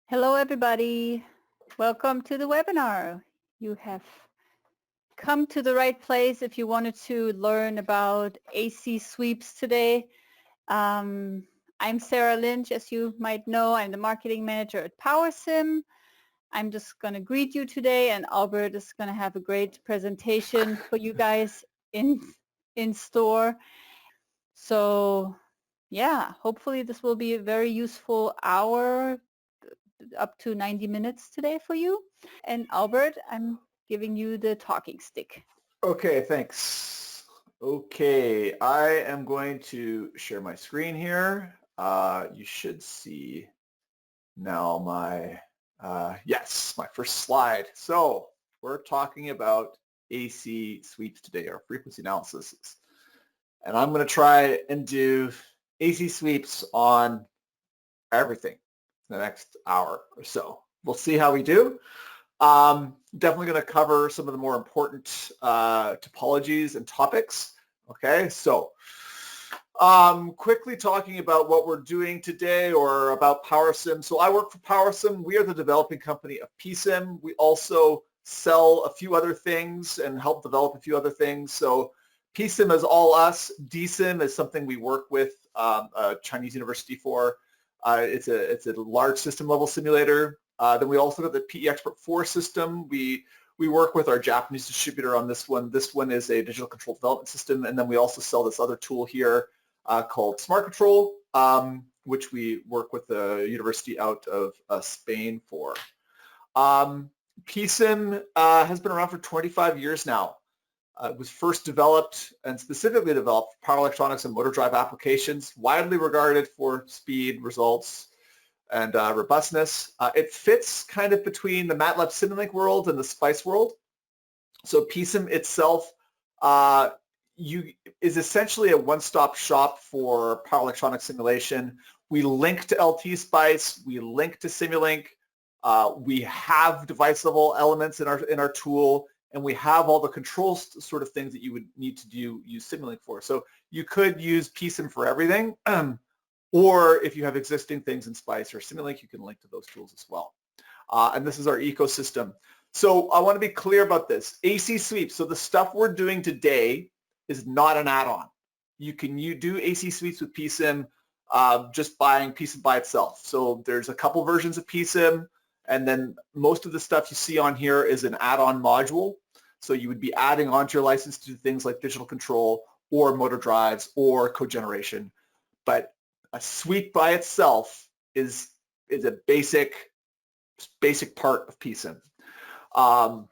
Hello, everybody. Welcome to the webinar. You have come to the right place if you wanted to learn about AC sweeps today. I'm Sarah Lynch, as you might know. I'm the marketing manager at PSIM. I'm just going to greet you today, and Albert is going to have a great presentation for you guys in store. So yeah, hopefully this will be a very useful hour, up to 90 minutes today for you. And Albert, I'm giving you the talking stick. Okay, thanks. Okay, I am going to share my screen here. You should see now yes, my first slide. So we're talking about AC sweeps today, or frequency analysis. And I'm going to try and do AC sweeps on everything the next hour or so. We'll see how we do. Definitely going to cover some of the more important topologies and topics. Okay, so quickly talking about what we're doing today or about PSIM. So I work for PSIM. We are the developing company of PSIM. We also sell a few other things and help develop a few other things. So PSIM is all us. DSIM is something we work with a Chinese university for. It's a large system level simulator. Then we also got the PE Expert 4 system. We work with our Japanese distributor on this one. This one is a digital control development system. And then we also sell this other tool here called Smart Control, which we work with the university out of Spain for. PSIM has been around for 25 years now. It was first developed and specifically developed for power electronics and motor drive applications, widely regarded for speed, results, and robustness. It fits kind of between the MATLAB Simulink world and the SPICE world. So PSIM itself is essentially a one-stop shop for power electronics simulation. We link to LT SPICE, we link to Simulink, we have device-level elements in our tool, and we have all the control sort of things that you would need to use Simulink for. So you could use PSIM for everything, or if you have existing things in SPICE or Simulink, you can link to those tools as well. And this is our ecosystem. So I want to be clear about this. AC sweeps, so the stuff we're doing today is not an add-on. You do AC sweeps with PSIM just buying PSIM by itself. So there's a couple versions of PSIM, and then most of the stuff you see on here is an add-on module. So you would be adding onto your license to do things like digital control or motor drives or code generation. But a sweep by itself is a basic part of PSIM. So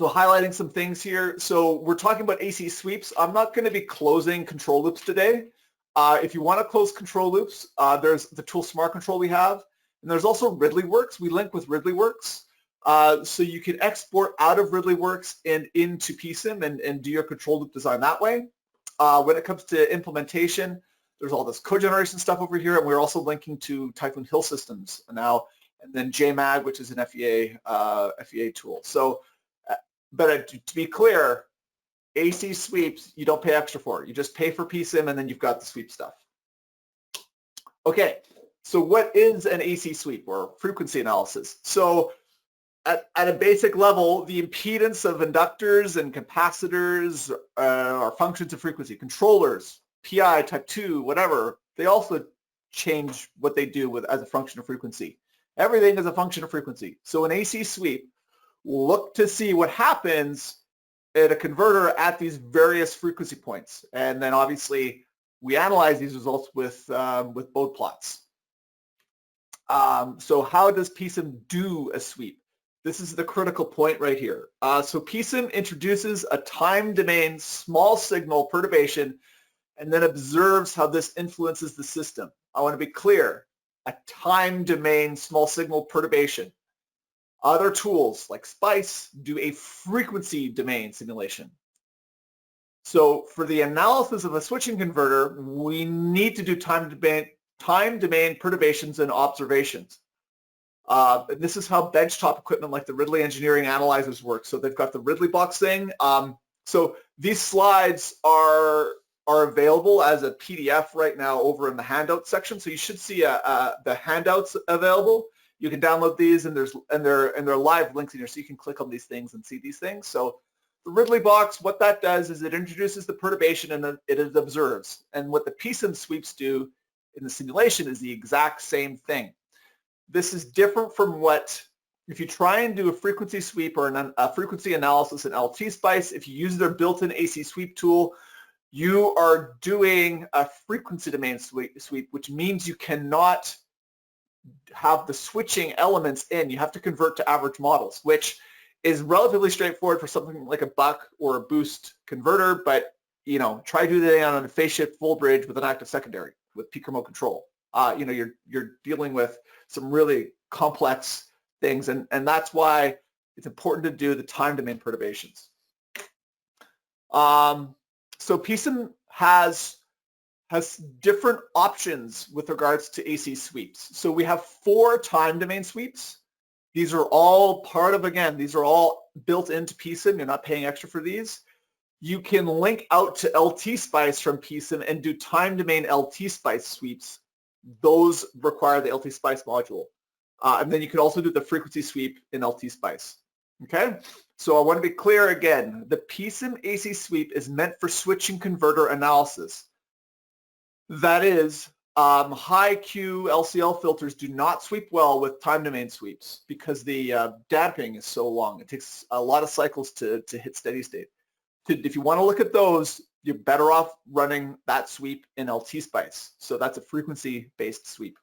highlighting some things here. So we're talking about AC sweeps. I'm not going to be closing control loops today. If you want to close control loops, there's the tool Smart Control we have. And there's also RidleyWorks. We link with RidleyWorks. So you can export out of RidleyWorks and into PSIM and do your control loop design that way. When it comes to implementation, there's all this code generation stuff over here, and we're also linking to Typhoon Hill Systems now, and then JMAG, which is an FEA tool. So, but to be clear, AC sweeps, you don't pay extra for. You just pay for PSIM, and then you've got the sweep stuff. Okay, so what is an AC sweep or frequency analysis? So at a basic level, the impedance of inductors and capacitors are functions of frequency. Controllers, PI, type 2, whatever, they also change what they do as a function of frequency. Everything is a function of frequency. So an AC sweep will look to see what happens at a converter at these various frequency points. And then obviously we analyze these results with bode plots. So how does PSIM do a sweep? This is the critical point right here. So PSIM introduces a time domain small signal perturbation and then observes how this influences the system. I want to be clear, a time domain small signal perturbation. Other tools like SPICE do a frequency domain simulation. So for the analysis of a switching converter, we need to do time domain perturbations and observations. This is how benchtop equipment like the Ridley engineering analyzers work. So they've got the Ridley box thing. So these slides are available as a PDF right now over in the handout section. So you should see the handouts available. You can download these, and they're live links in here, so you can click on these things and see these things. So the Ridley box, what that does is it introduces the perturbation and then it observes. And what the PSIM sweeps do in the simulation is the exact same thing. This is different from what, if you try and do a frequency sweep or a frequency analysis in LT-SPICE, if you use their built-in AC sweep tool, you are doing a frequency domain sweep, which means you cannot have the switching elements in. You have to convert to average models, which is relatively straightforward for something like a buck or a boost converter, but try doing that on a phase shift full bridge with an active secondary with peak remote control. You're dealing with some really complex things, and that's why it's important to do the time domain perturbations. So PSIM has different options with regards to AC sweeps. So we have 4 time domain sweeps. These are all part of, again, these are all built into PSIM. You're not paying extra for these. You can link out to LT-SPICE from PSIM and do time domain LT-SPICE sweeps. Those require the LT-SPICE module. And then you can also do the frequency sweep in LT-SPICE. Okay? So I want to be clear again. The PSIM AC sweep is meant for switching converter analysis. That is, high Q LCL filters do not sweep well with time domain sweeps because the damping is so long. It takes a lot of cycles to hit steady state. If you want to look at those, you're better off running that sweep in LT-SPICE. So that's a frequency-based sweep.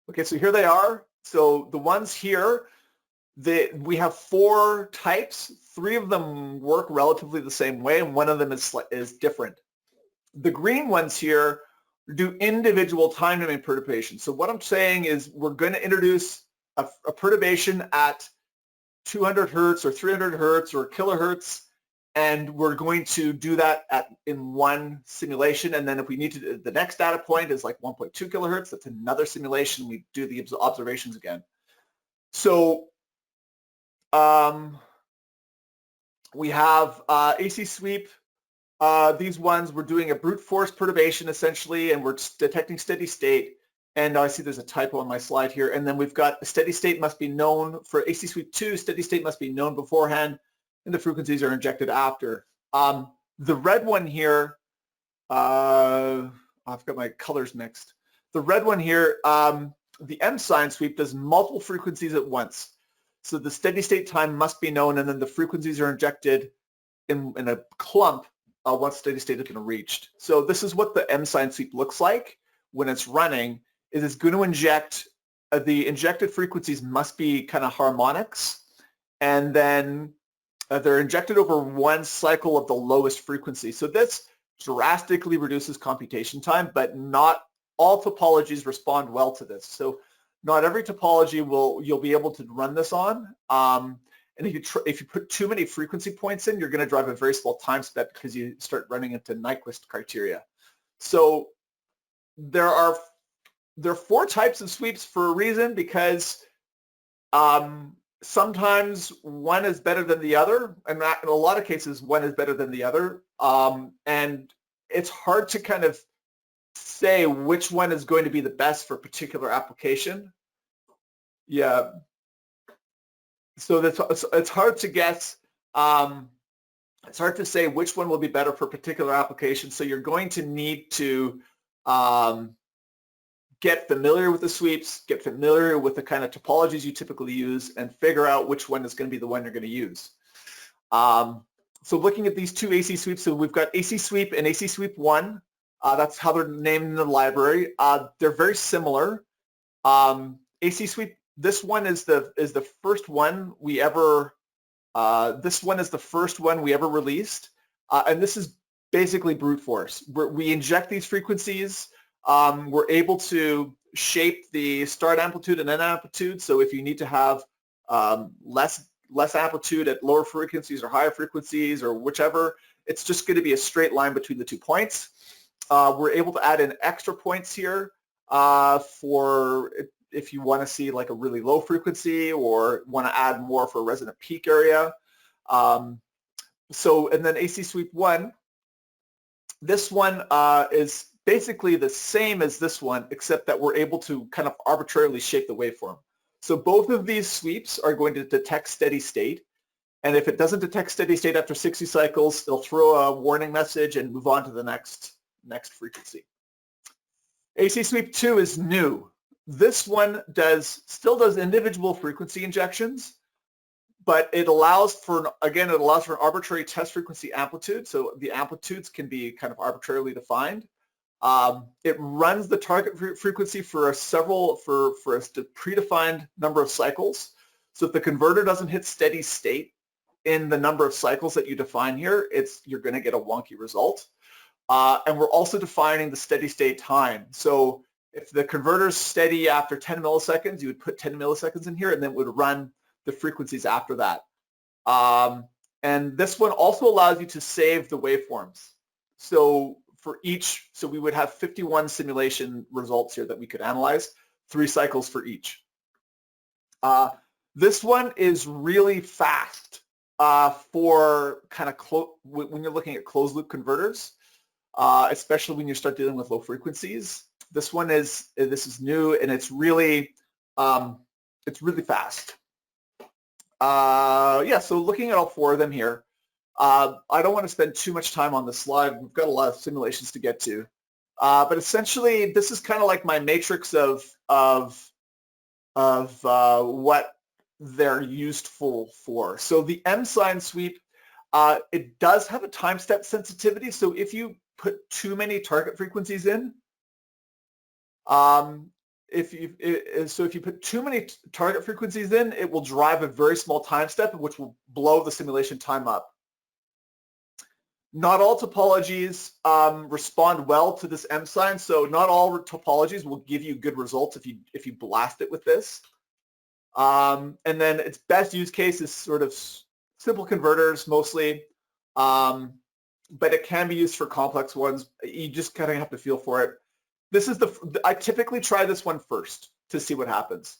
Okay, so here they are. So the ones here, we have 4 types. 3 of them work relatively the same way, and one of them is different. The green ones here do individual time domain perturbation. So what I'm saying is we're going to introduce a perturbation at 200 hertz or 300 hertz or kilohertz, and we're going to do that in one simulation. And then if we need to, the next data point is like 1.2 kilohertz. That's another simulation. We do the observations again. So we have AC sweep. These ones, we're doing a brute force perturbation essentially, and we're detecting steady state. And I see there's a typo on my slide here. And then we've got a steady state must be known for AC sweep 2. Steady state must be known beforehand, and the frequencies are injected after. The red one here, I've got my colors mixed. The red one here, the M sign sweep does multiple frequencies at once. So the steady state time must be known, and then the frequencies are injected in a clump once steady state has been reached. So this is what the M sign sweep looks like when it's running. Is it's going to inject, the injected frequencies must be kind of harmonics, and then they're injected over one cycle of the lowest frequency. So this drastically reduces computation time, but not all topologies respond well to this. So not every topology you'll be able to run this on. And if you put too many frequency points in, you're going to drive a very small time step because you start running into Nyquist criteria. So there are 4 types of sweeps for a reason, because sometimes one is better than the other, and in a lot of cases one is better than the other, and it's hard to kind of say which one is going to be the best for a particular application. Yeah, so it's hard to guess. It's hard to say which one will be better for a particular application, so you're going to need to get familiar with the sweeps, get familiar with the kind of topologies you typically use, and figure out which one is going to be the one you're going to use. So looking at these 2 AC sweeps, so we've got AC sweep and AC sweep 1. That's how they're named in the library. They're very similar. AC sweep, this one is the first one we ever. This one is the first one we ever released, and this is basically brute force. We inject these frequencies. We're able to shape the start amplitude and end amplitude. So if you need to have less amplitude at lower frequencies or higher frequencies or whichever, it's just going to be a straight line between the 2 points. We're able to add in extra points here for if you want to see like a really low frequency or want to add more for a resonant peak area. And then AC sweep 1. This one is basically the same as this one, except that we're able to kind of arbitrarily shape the waveform. So both of these sweeps are going to detect steady state. And if it doesn't detect steady state after 60 cycles, it'll throw a warning message and move on to the next frequency. AC Sweep 2 is new. This one still does individual frequency injections, but it allows for, again, it allows for an arbitrary test frequency amplitude. So the amplitudes can be kind of arbitrarily defined. It runs the target frequency for a predefined number of cycles. So if the converter doesn't hit steady state in the number of cycles that you define here, you're going to get a wonky result. And we're also defining the steady state time. So if the converter's steady after 10 milliseconds, you would put 10 milliseconds in here, and then it would run the frequencies after that. And this one also allows you to save the waveforms. So we would have 51 simulation results here that we could analyze, 3 cycles for each. This one is really fast for kind of when you're looking at closed loop converters, especially when you start dealing with low frequencies. This is new, and it's really fast. Yeah, so looking at all 4 of them here, I don't want to spend too much time on this slide. We've got a lot of simulations to get to, but essentially this is kind of like my matrix of what they're useful for. So the M-sign sweep, it does have a time step sensitivity. So if you put too many target frequencies in, if you put too many target frequencies in, it will drive a very small time step, which will blow the simulation time up. Not all topologies respond well to this M sign, so not all topologies will give you good results if you blast it with this. And then its best use case is sort of simple converters mostly, but it can be used for complex ones. You just kind of have to feel for it. I typically try this one first to see what happens.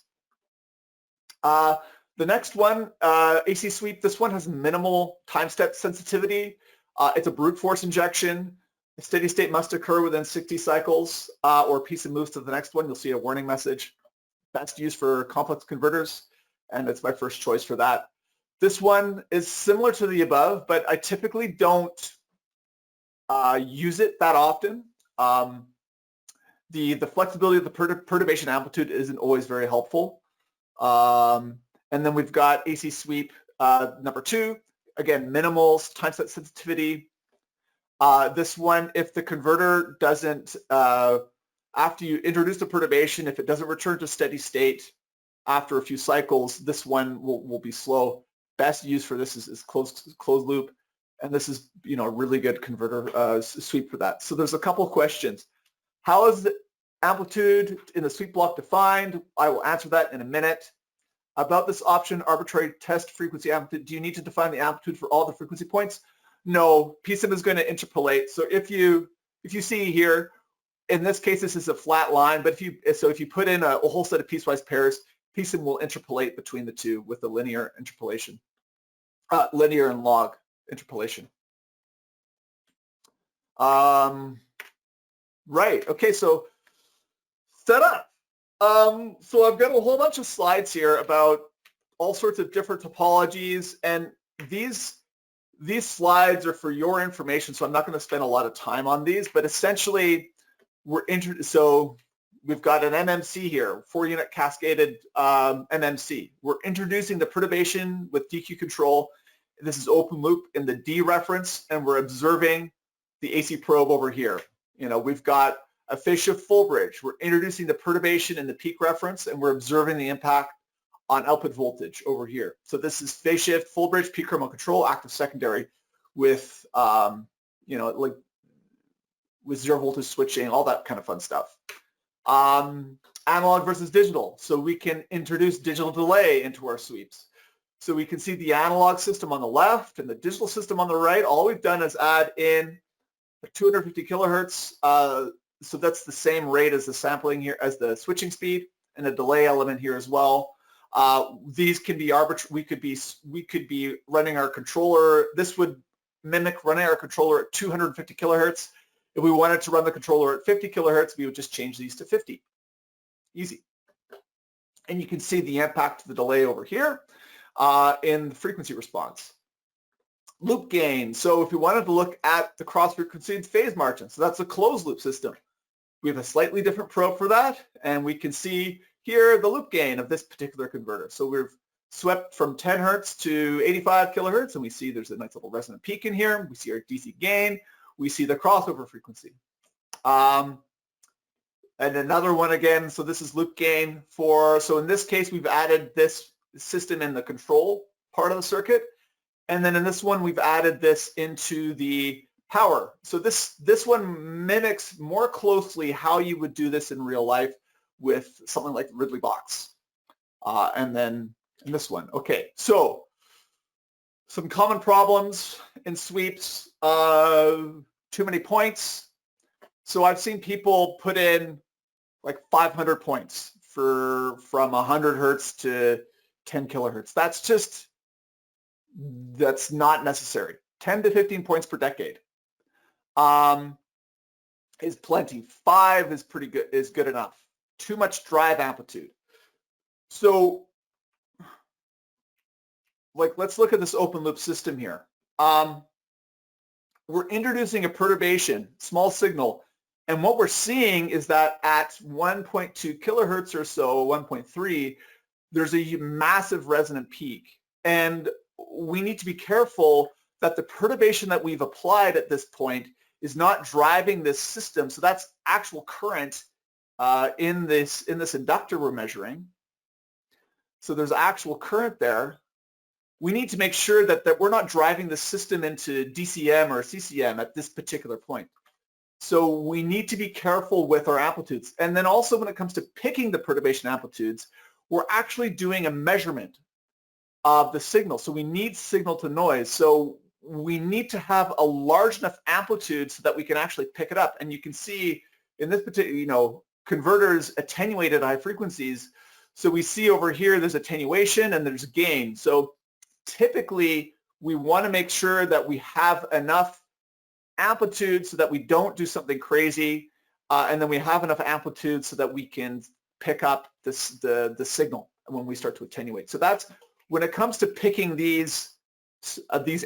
The next one, AC Sweep, this one has minimal time step sensitivity. It's a brute force injection. A steady state must occur within 60 cycles, or PSIM moves to the next one. You'll see a warning message. Best used for complex converters, and it's my first choice for that. This one is similar to the above, but I typically don't use it that often. The flexibility of the perturbation amplitude isn't always very helpful. And then we've got AC Sweep number 2. Again, minimal time step sensitivity. This one, if the converter doesn't, after you introduce the perturbation, if it doesn't return to steady state after a few cycles, this one will be slow. Best use for this is closed loop, and this is a really good converter sweep for that. So there's a couple of questions. How is the amplitude in the sweep block defined? I will answer that in a minute. About this option, arbitrary test frequency amplitude, do you need to define the amplitude for all the frequency points? No, PSIM is going to interpolate. So if you see here, in this case, this is a flat line, but if you put in a whole set of piecewise pairs, PSIM will interpolate between the two with the linear interpolation, linear and log interpolation. Right. Okay. So setup. So I've got a whole bunch of slides here about all sorts of different topologies, and these slides are for your information, so I'm not going to spend a lot of time on these, but essentially so we've got an MMC here, 4-unit cascaded MMC. We're introducing the perturbation with DQ control. This is open loop in the D reference, and we're observing the AC probe over here. We've got a phase shift full bridge. We're introducing the perturbation in the peak reference, and we're observing the impact on output voltage over here. So this is phase shift, full bridge, peak remote control, active secondary with, with 0 voltage switching, all that kind of fun stuff. Analog versus digital. So we can introduce digital delay into our sweeps. So we can see the analog system on the left and the digital system on the right. All we've done is add in 250 kilohertz. So that's the same rate as the sampling here, as the switching speed, and a delay element here as well. These can be arbitrary. We could be running our controller. This would mimic running our controller at 250 kilohertz. If we wanted to run the controller at 50 kilohertz, we would just change these to 50. Easy. And you can see the impact of the delay over here in the frequency response. Loop gain. So if we wanted to look at the cross-frequency and phase margin, so that's a closed loop system. We have a slightly different probe for that, and we can see here the loop gain of this particular converter. So we've swept from 10 hertz to 85 kilohertz, and we see there's a nice little resonant peak in here. We see our DC gain. We see the crossover frequency. And another one again, so this is loop gain for, so in this case, we've added this system in the control part of the circuit. And then in this one, we've added this into the power. So this one mimics more closely how you would do this in real life with something like the Ridley box. And then in this one. Okay, so some common problems in sweeps, too many points. So I've seen people put in like 500 points from 100 hertz to 10 kilohertz. That's not necessary. 10 to 15 points per decade is plenty. 5 is pretty good, is good enough. Too much drive amplitude. So like, let's look at this open loop system here. We're introducing a perturbation, small signal, and what we're seeing is that at 1.2 kilohertz or so, 1.3, there's a massive resonant peak. And we need to be careful that the perturbation that we've applied at this point is not driving this system. So that's actual current in this inductor we're measuring. So there's actual current there. We need to make sure that we're not driving the system into DCM or CCM at this particular point. So we need to be careful with our amplitudes. And then also when it comes to picking the perturbation amplitudes, we're actually doing a measurement of the signal. So we need signal to noise. So we need to have a large enough amplitude so that we can actually pick it up. And you can see in this particular, converters attenuate at high frequencies. So we see over here there's attenuation and there's gain. So typically we want to make sure that we have enough amplitude so that we don't do something crazy, and then we have enough amplitude so that we can pick up the signal when we start to attenuate. So that's when it comes to picking these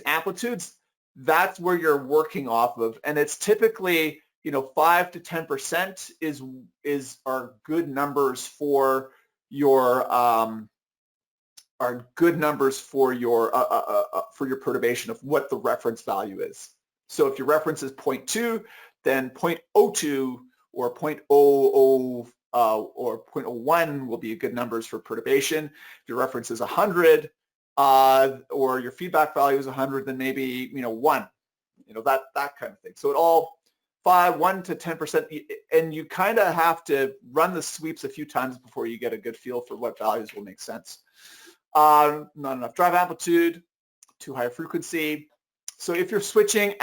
amplitudes, that's where you're working off of, and it's typically 5 to 10% is our good numbers for your perturbation of what the reference value is. So if your reference is 0.2, then 0.02 or 0.00 or 0.01 will be good numbers for perturbation. If your reference is 100 or your feedback value is 100, then maybe 1, that kind of thing. So it all 1 to 10%, and you kind of have to run the sweeps a few times before you get a good feel for what values will make sense. Not enough drive amplitude, too high a frequency. So if you're switching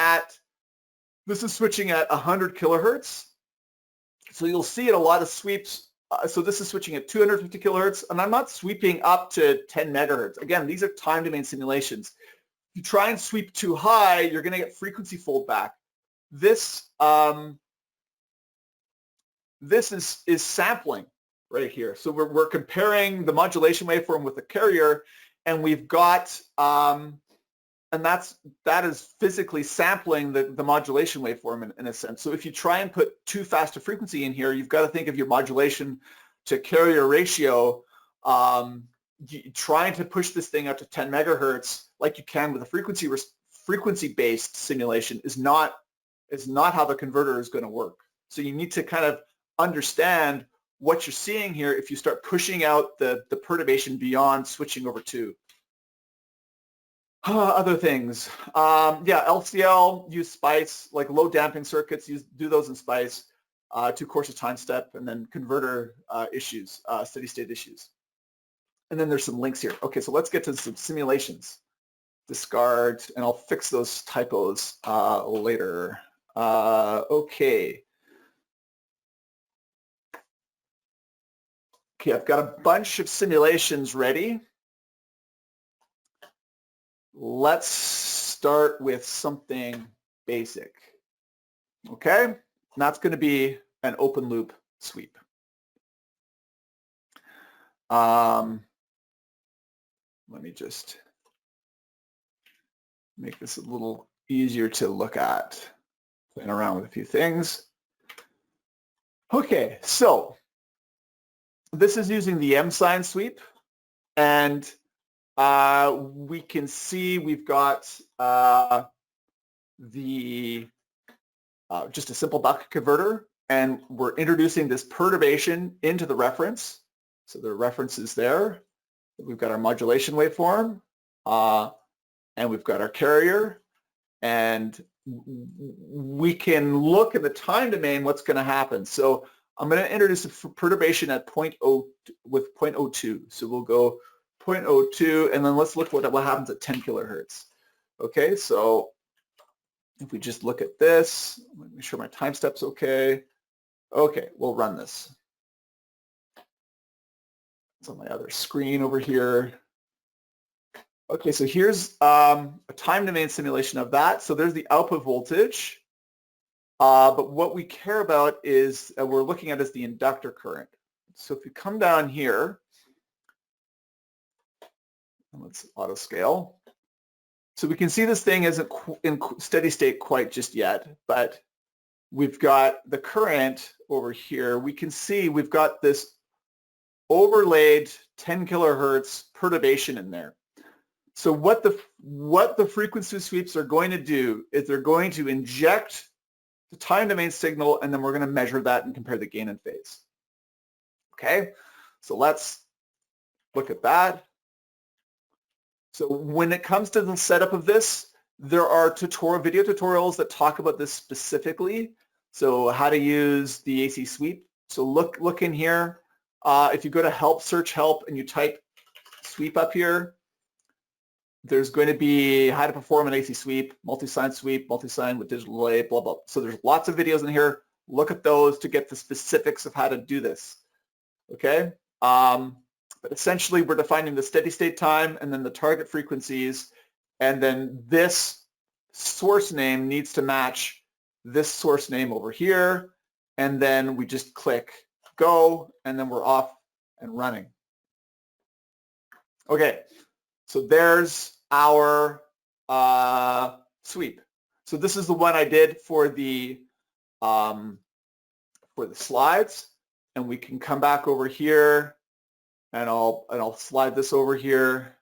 this is switching at 100 kilohertz. So you'll see it a lot of sweeps. So this is switching at 250 kilohertz, and I'm not sweeping up to 10 megahertz. Again, these are time domain simulations. If you try and sweep too high, you're going to get frequency fold back. This is sampling right here. So we're comparing the modulation waveform with the carrier, and we've got and that is physically sampling the modulation waveform in a sense. So if you try and put too fast a frequency in here, you've got to think of your modulation to carrier ratio. Trying to push this thing up to 10 megahertz like you can with a frequency-based simulation is not how the converter is going to work. So you need to kind of understand what you're seeing here if you start pushing out the perturbation beyond switching over to. Other things, LCL, use SPICE, like low damping circuits, do those in SPICE, 2 courses time step, and then converter issues, steady state issues. And then there's some links here. Okay, so let's get to some simulations. Discard, and I'll fix those typos later. Okay, I've got a bunch of simulations ready. Let's start with something basic. Okay, and that's going to be an open loop sweep. Let me just make this a little easier to look at, playing around with a few things. Okay, so this is using the M-sign sweep, and we can see we've got just a simple bucket converter, and we're introducing this perturbation into the reference. So the reference is there. We've got our modulation waveform, and we've got our carrier, and we can look in the time domain what's going to happen. So I'm going to introduce a perturbation at 0.02. So we'll go 0.02, and then let's look what happens at 10 kilohertz. Okay, so if we just look at this, let me make sure my time step's okay. Okay, we'll run this. It's on my other screen over here. Okay, so here's a time domain simulation of that. So there's the output voltage. But what we care about is, we're looking at is the inductor current. So if you come down here, let's auto scale. So we can see this thing isn't in steady state quite just yet, but we've got the current over here. We can see we've got this overlaid 10 kilohertz perturbation in there. So what the frequency sweeps are going to do is they're going to inject the time domain signal, and then we're going to measure that and compare the gain and phase. Okay, so let's look at that. So when it comes to the setup of this, there are video tutorials that talk about this specifically. So how to use the AC sweep. So look in here. If you go to help, search help, and you type sweep up here, there's going to be how to perform an AC sweep, multi-sign with digital delay, blah, blah. So there's lots of videos in here. Look at those to get the specifics of how to do this. Okay? But essentially, we're defining the steady state time and then the target frequencies, and then this source name needs to match this source name over here, and then we just click go, and then we're off and running. Okay, so there's our sweep. So this is the one I did for the slides, and we can come back over here, and I'll slide this over here.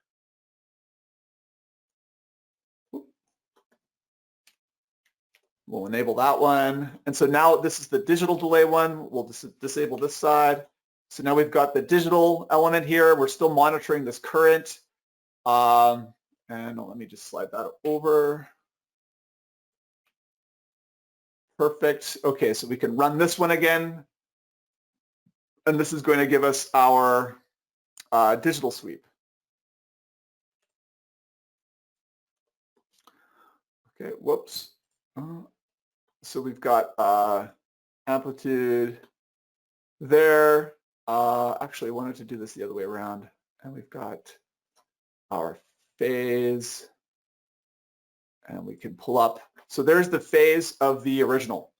We'll enable that one. And so now this is the digital delay one. We'll disable this side. So now we've got the digital element here. We're still monitoring this current. And let me just slide that over. Perfect. Okay, so we can run this one again. And this is going to give us our digital sweep. Okay, whoops. So we've got amplitude there. Actually, I wanted to do this the other way around. And we've got our phase. And we can pull up. So there's the phase of the original.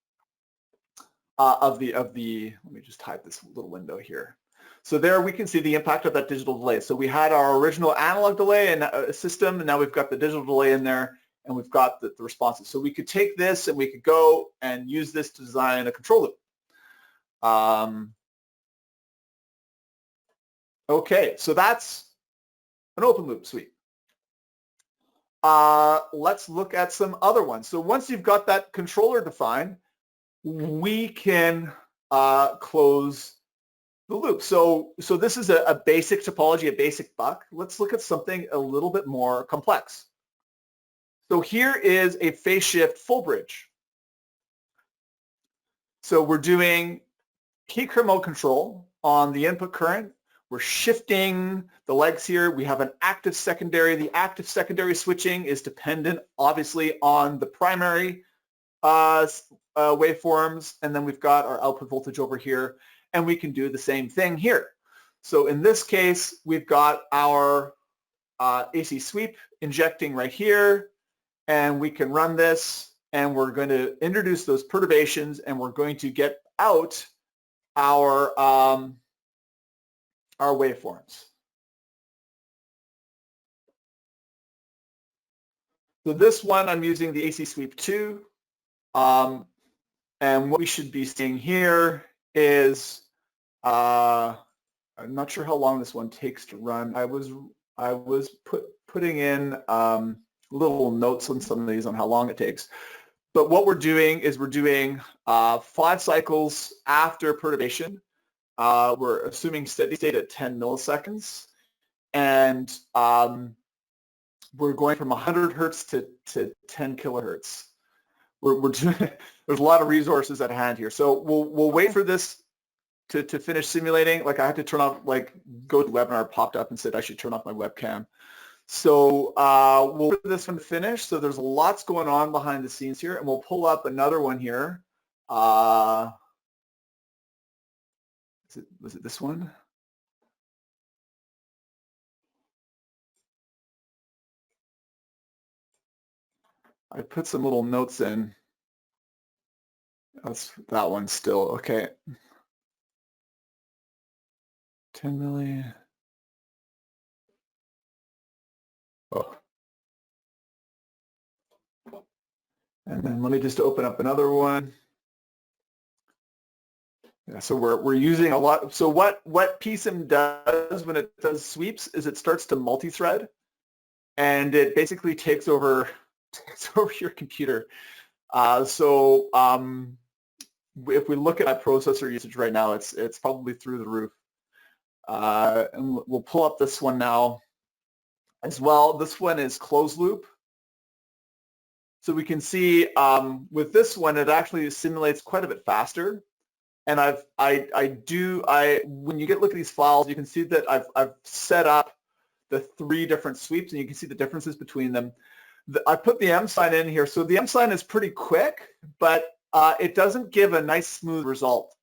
Let me just hide this little window here. So there we can see the impact of that digital delay. So we had our original analog delay in a system, and now we've got the digital delay in there, and we've got the responses. So we could take this and we could go and use this to design a control loop. Okay, so that's an open loop sweep. Let's look at some other ones. So once you've got that controller defined, we can close the loop. So this is a basic topology, a basic buck. Let's look at something a little bit more complex. So here is a phase shift full bridge. So we're doing peak current mode control on the input current. We're shifting the legs here. We have an active secondary. The active secondary switching is dependent, obviously, on the primary waveforms. And then we've got our output voltage over here. And we can do the same thing here. So in this case, we've got our AC sweep injecting right here. And we can run this, and we're going to introduce those perturbations, and we're going to get out our waveforms. So this one, I'm using the AC Sweep 2, and what we should be seeing here is, I'm not sure how long this one takes to run. I was putting in little notes on some of these on how long it takes. But what we're doing is we're doing 5 cycles after perturbation. We're assuming steady state at 10 milliseconds, and we're going from 100 hertz to 10 kilohertz. We're doing, there's a lot of resources at hand here. So we'll wait for this to finish simulating. Like I had to turn off, like go to the webinar, popped up and said I should turn off my webcam. So we'll wait for this one to finish. So there's lots going on behind the scenes here, and we'll pull up another one here. Was it this one? I put some little notes in. That's that one still. Okay. 10 million. Oh. And then let me just open up another one. Yeah, so we're using a lot. So what PSIM does when it does sweeps is it starts to multi-thread, and it basically takes over your computer. So if we look at my processor usage right now, it's probably through the roof. And we'll pull up this one now as well. This one is closed loop. So we can see with this one, it actually simulates quite a bit faster. And when you look at these files, you can see that I've set up the 3 different sweeps, and you can see the differences between them. I put the M sign in here. So the M sign is pretty quick, but it doesn't give a nice smooth result.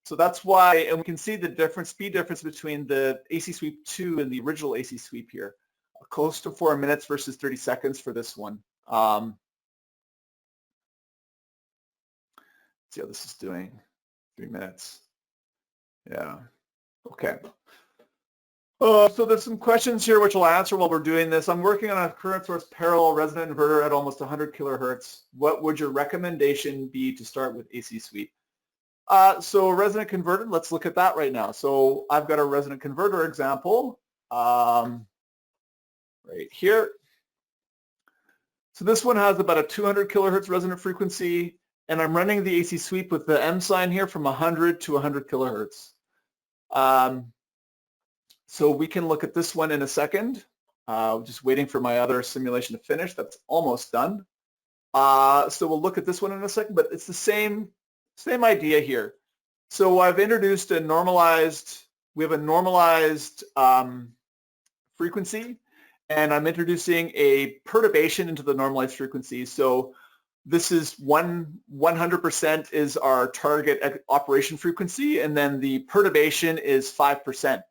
So that's why, and we can see the speed difference between the AC Sweep 2 and the original AC Sweep here. Close to 4 minutes versus 30 seconds for this one. Let's see how this is doing. 3 minutes. Yeah. Okay. So there's some questions here which I'll answer while we're doing this. I'm working on a current source parallel resonant inverter at almost 100 kilohertz. What would your recommendation be to start with AC Sweep? So resonant converter, let's look at that right now. So I've got a resonant converter example right here. So this one has about a 200 kilohertz resonant frequency, and I'm running the AC Sweep with the M sign here from 100 to 100 kilohertz. So we can look at this one in a second. Just waiting for my other simulation to finish. That's almost done. So we'll look at this one in a second, but it's the same idea here. So I've introduced we have a normalized frequency, and I'm introducing a perturbation into the normalized frequency. So this is 100% is our target operation frequency, and then the perturbation is 5%.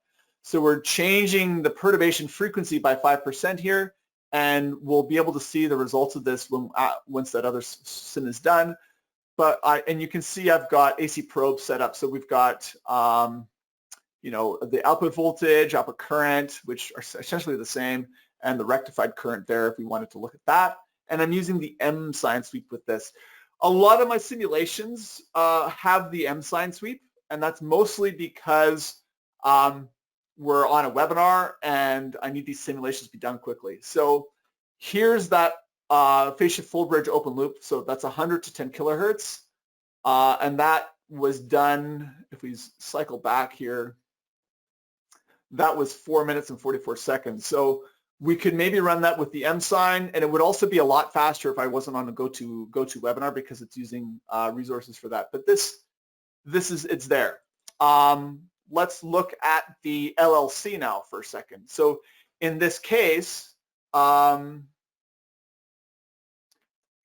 So we're changing the perturbation frequency by 5% here, and we'll be able to see the results of this once that other sim is done. And you can see I've got AC probe set up. So we've got the output voltage, output current, which are essentially the same, and the rectified current there if we wanted to look at that. And I'm using the M sign sweep with this. A lot of my simulations have the M sign sweep, and that's mostly because we're on a webinar and I need these simulations to be done quickly. So here's that phase shift full bridge open loop. So that's 100 to 10 kilohertz. And that was done, if we cycle back here, that was 4 minutes and 44 seconds. So we could maybe run that with the M sign, and it would also be a lot faster if I wasn't on a go-to webinar because it's using resources for that. But it's there. Let's look at the LLC now for a second. So in this case, again,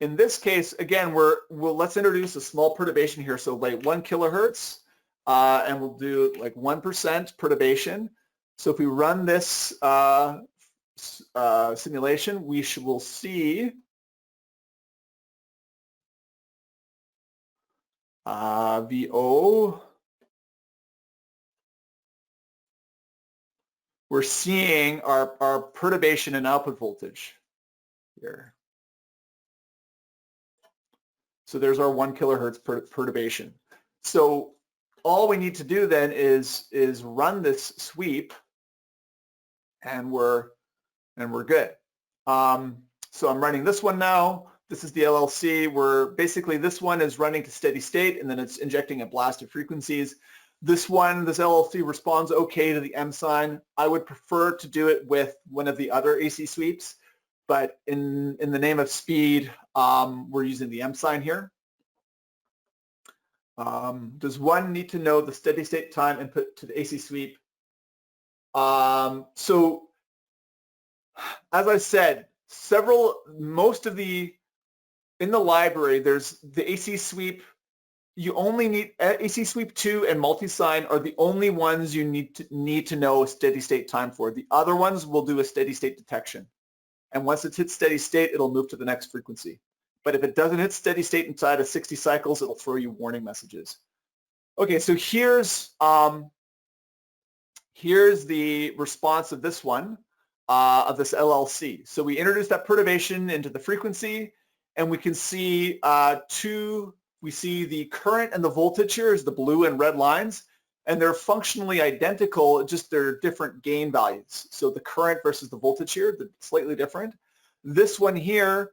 let's introduce a small perturbation here. So like 1 kilohertz, and we'll do like 1% perturbation. So if we run this simulation, will see VO, we're seeing our perturbation in output voltage here. So there's our 1 kilohertz perturbation. So all we need to do then is run this sweep, and we're good. So I'm running this one now. This is the LLC, where basically this one is running to steady state, and then it's injecting at blasted frequencies. This LLC responds okay to the M sign. I would prefer to do it with one of the other AC sweeps, but in the name of speed, we're using the M sign here. Does one need to know the steady state time input to the AC sweep? So as I said, in the library, there's the AC sweep. You only need AC sweep 2 and multi-sign are the only ones you need to know a steady state time for. The other ones will do a steady state detection. And once it's hit steady state, it'll move to the next frequency. But if it doesn't hit steady state inside of 60 cycles, it'll throw you warning messages. Okay, so here's the response of this one, of this LLC. So we introduced that perturbation into the frequency, and we can see we see the current and the voltage here is the blue and red lines, and they're functionally identical, just they're different gain values. So the current versus the voltage here, they're slightly different. This one here,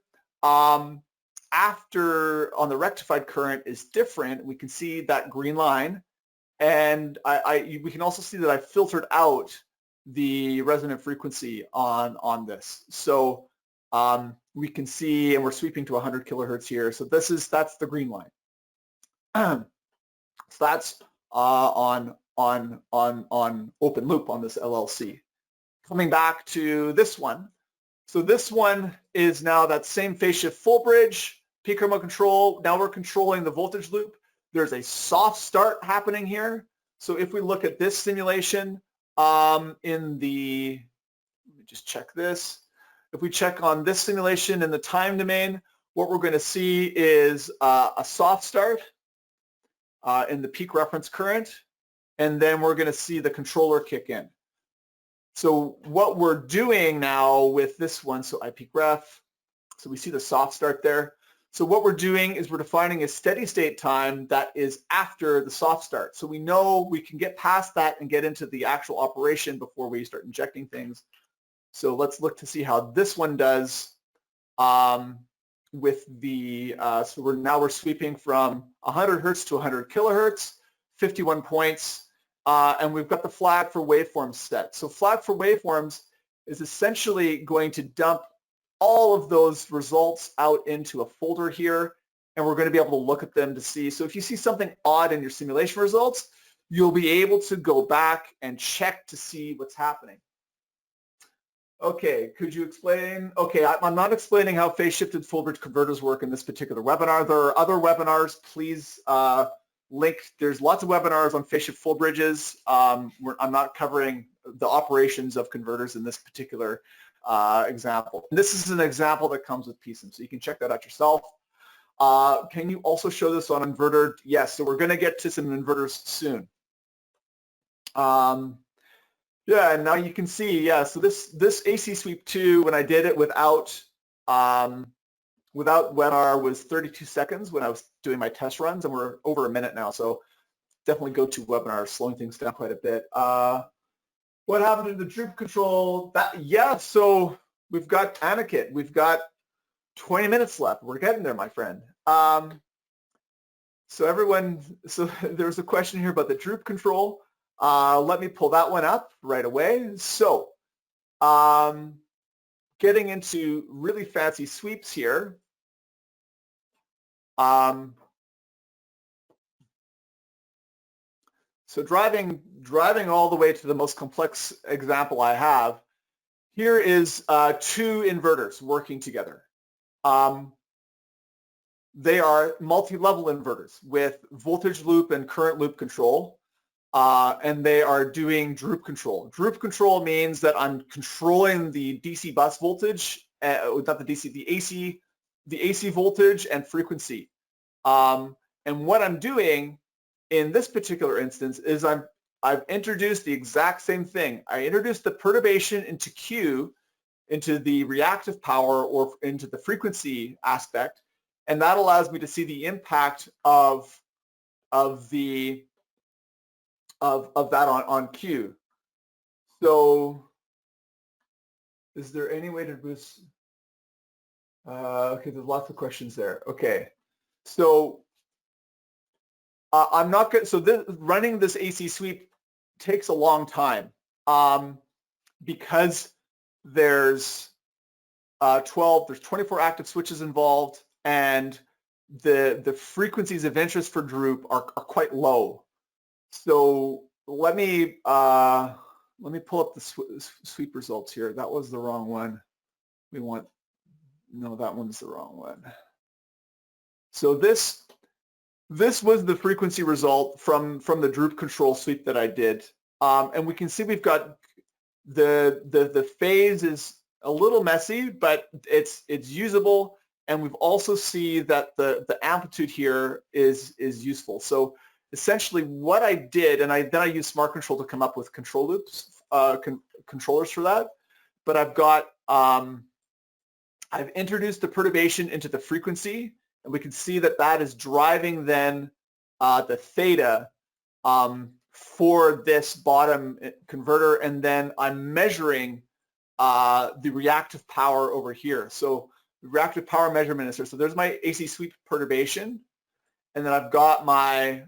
after on the rectified current is different. We can see that green line, and we can also see that I filtered out the resonant frequency on this. So we can see, and we're sweeping to 100 kilohertz here. So that's the green line. So that's on open loop on this LLC. Coming back to this one. So this one is now that same phase shift full bridge, peak remote control. Now we're controlling the voltage loop. There's a soft start happening here. So if we look at this simulation let me just check this. If we check on this simulation in the time domain, what we're going to see is a soft start in the peak reference current, and then we're going to see the controller kick in. So what we're doing now with this one, so I peak ref, so we see the soft start there. So what we're doing is we're defining a steady state time that is after the soft start. So we know we can get past that and get into the actual operation before we start injecting things. So let's look to see how this one does with the, so we're sweeping from 100 hertz to 100 kilohertz, 51 points. And we've got the flag for waveforms set. So flag for waveforms is essentially going to dump all of those results out into a folder here, and we're going to be able to look at them to see. So if you see something odd in your simulation results, you'll be able to go back and check to see what's happening. Okay, could you explain? Okay, I'm not explaining how phase-shifted full bridge converters work in this particular webinar. There are other webinars. Please link. There's lots of webinars on phase-shift full bridges. I'm not covering the operations of converters in this particular example. And this is an example that comes with PSIM, so you can check that out yourself. Can you also show this on inverter? Yes, so we're going to get to some inverters soon. Yeah, and now you can see, yeah, so this AC sweep 2, when I did it without webinar, was 32 seconds when I was doing my test runs, and we're over a minute now, so definitely go to webinars, slowing things down quite a bit. What happened to the droop control? Yeah, so we've got Anakin. We've got 20 minutes left. We're getting there, my friend. So there's a question here about the droop control. Let me pull that one up right away. So getting into really fancy sweeps here. So driving all the way to the most complex example I have, here is 2 inverters working together. They are multi-level inverters with voltage loop and current loop control, and they are doing droop control. Droop control means that I'm controlling the DC bus voltage, not the DC, the AC voltage and frequency. And what I'm doing in this particular instance is I've introduced the exact same thing. I introduced the perturbation into Q, into the reactive power or into the frequency aspect, and that allows me to see the impact of that on Q. So is there any way to boost? Okay, there's lots of questions there. Okay, so I'm not good. So running this AC sweep takes a long time because there's 24 active switches involved, and the frequencies of interest for Droop are quite low. So let me pull up the sweep results here. That was the wrong one. No, that one's the wrong one. So this was the frequency result from the Droop control sweep that I did. And we can see we've got the phase is a little messy, but it's usable. And we've also see that the amplitude here is useful. So essentially what I did, and then I used Smart Control to come up with control loops, controllers for that. But I've got, I've introduced the perturbation into the frequency, and we can see that that is driving then the theta for this bottom converter, and then I'm measuring the reactive power over here. So the reactive power measurement is here. So there's my AC sweep perturbation, and then I've got my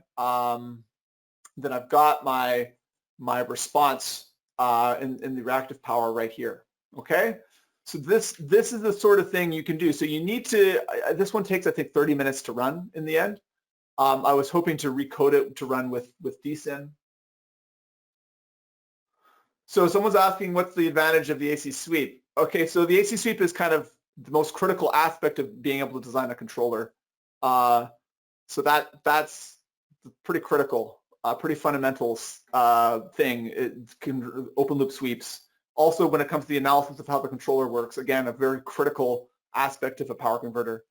my response in the reactive power right here. Okay, so this is the sort of thing you can do. So you need to. This one takes, I think, 30 minutes to run in the end. I was hoping to recode it to run with PSIM. So someone's asking, what's the advantage of the AC sweep? Okay, so the AC sweep is kind of the most critical aspect of being able to design a controller. So that's pretty critical, pretty fundamental thing. Open loop sweeps. Also, when it comes to the analysis of how the controller works, again, a very critical aspect of a power converter.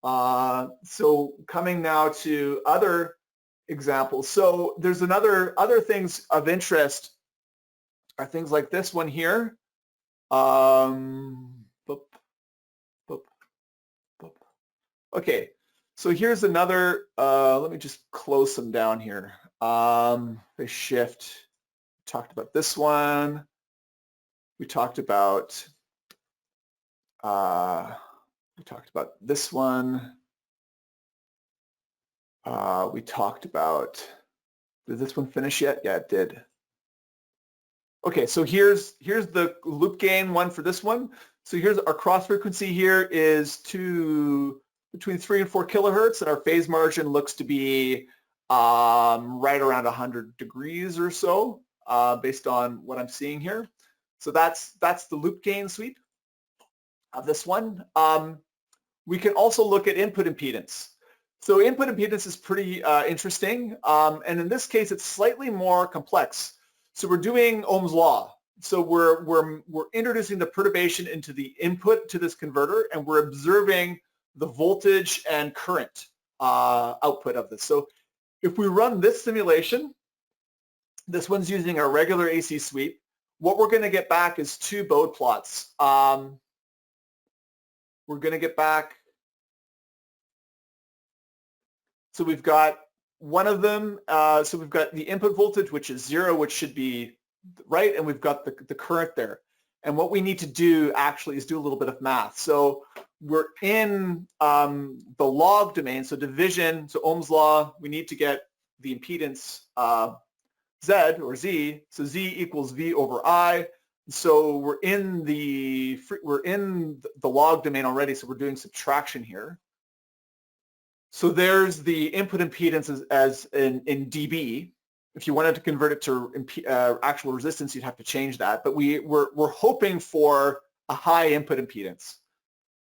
So coming now to other examples. So there's other things of interest are things like this one here. Okay, so here's another, let me just close them down here. They shift, talked about this one. We talked about this one. We talked about, did this one finish yet? Yeah, it did. Okay, so here's the loop gain one for this one. So here's our cross frequency here is between 3 and 4 kilohertz, and our phase margin looks to be right around 100 degrees or so, based on what I'm seeing here. So that's the loop gain sweep of this one. We can also look at input impedance. So input impedance is pretty interesting, and in this case, it's slightly more complex. So we're doing Ohm's law. So we're introducing the perturbation into the input to this converter, and we're observing the voltage and current output of this. So if we run this simulation, this one's using a regular AC sweep, what we're going to get back is 2 Bode plots. We're going to get back, so we've got one of them, so we've got the input voltage, which is 0, which should be right, and we've got the current there. And what we need to do actually is do a little bit of math. So we're in the log domain, so division, so Ohm's law, we need to get the impedance Z or Z, so Z equals V over I. So we're in the log domain already, so we're doing subtraction here. So there's the input impedance as in dB. If you wanted to convert it to actual resistance, you'd have to change that. But we're hoping for a high input impedance.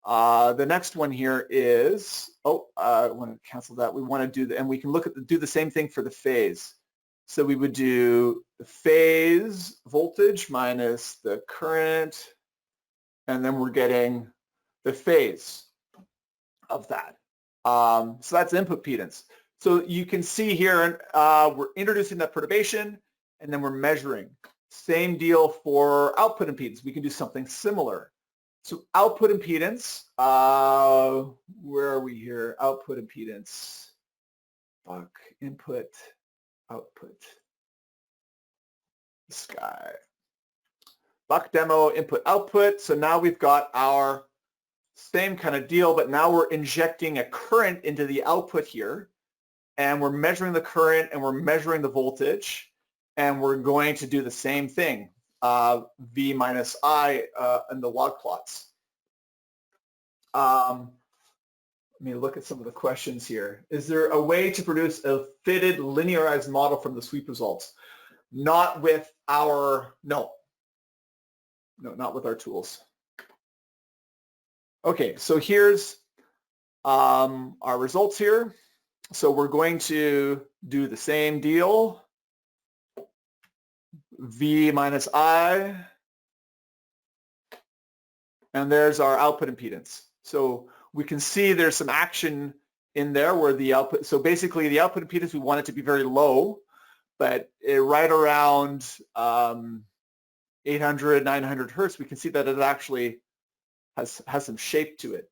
The next one here is, I want to cancel that. We want to do and we can do the same thing for the phase. So we would do the phase voltage minus the current, and then we're getting the phase of that. So that's input impedance. So you can see here, we're introducing that perturbation, and then we're measuring. Same deal for output impedance. We can do something similar. So output impedance, where are we here? Output impedance. Fuck, input, output. This guy. Buck demo, input, output. So now we've got our same kind of deal, but now we're injecting a current into the output here. And we're measuring the current and we're measuring the voltage, and we're going to do the same thing, V minus I in the log plots. Let me look at some of the questions here. Is there a way to produce a fitted linearized model from the sweep results? Not with our, no, not with our tools. Okay, so here's our results here. So we're going to do the same deal, V minus I, and there's our output impedance. So we can see there's some action in there where the output, so basically the output impedance, we want it to be very low, but right around 800, 900 hertz, we can see that it actually has some shape to it.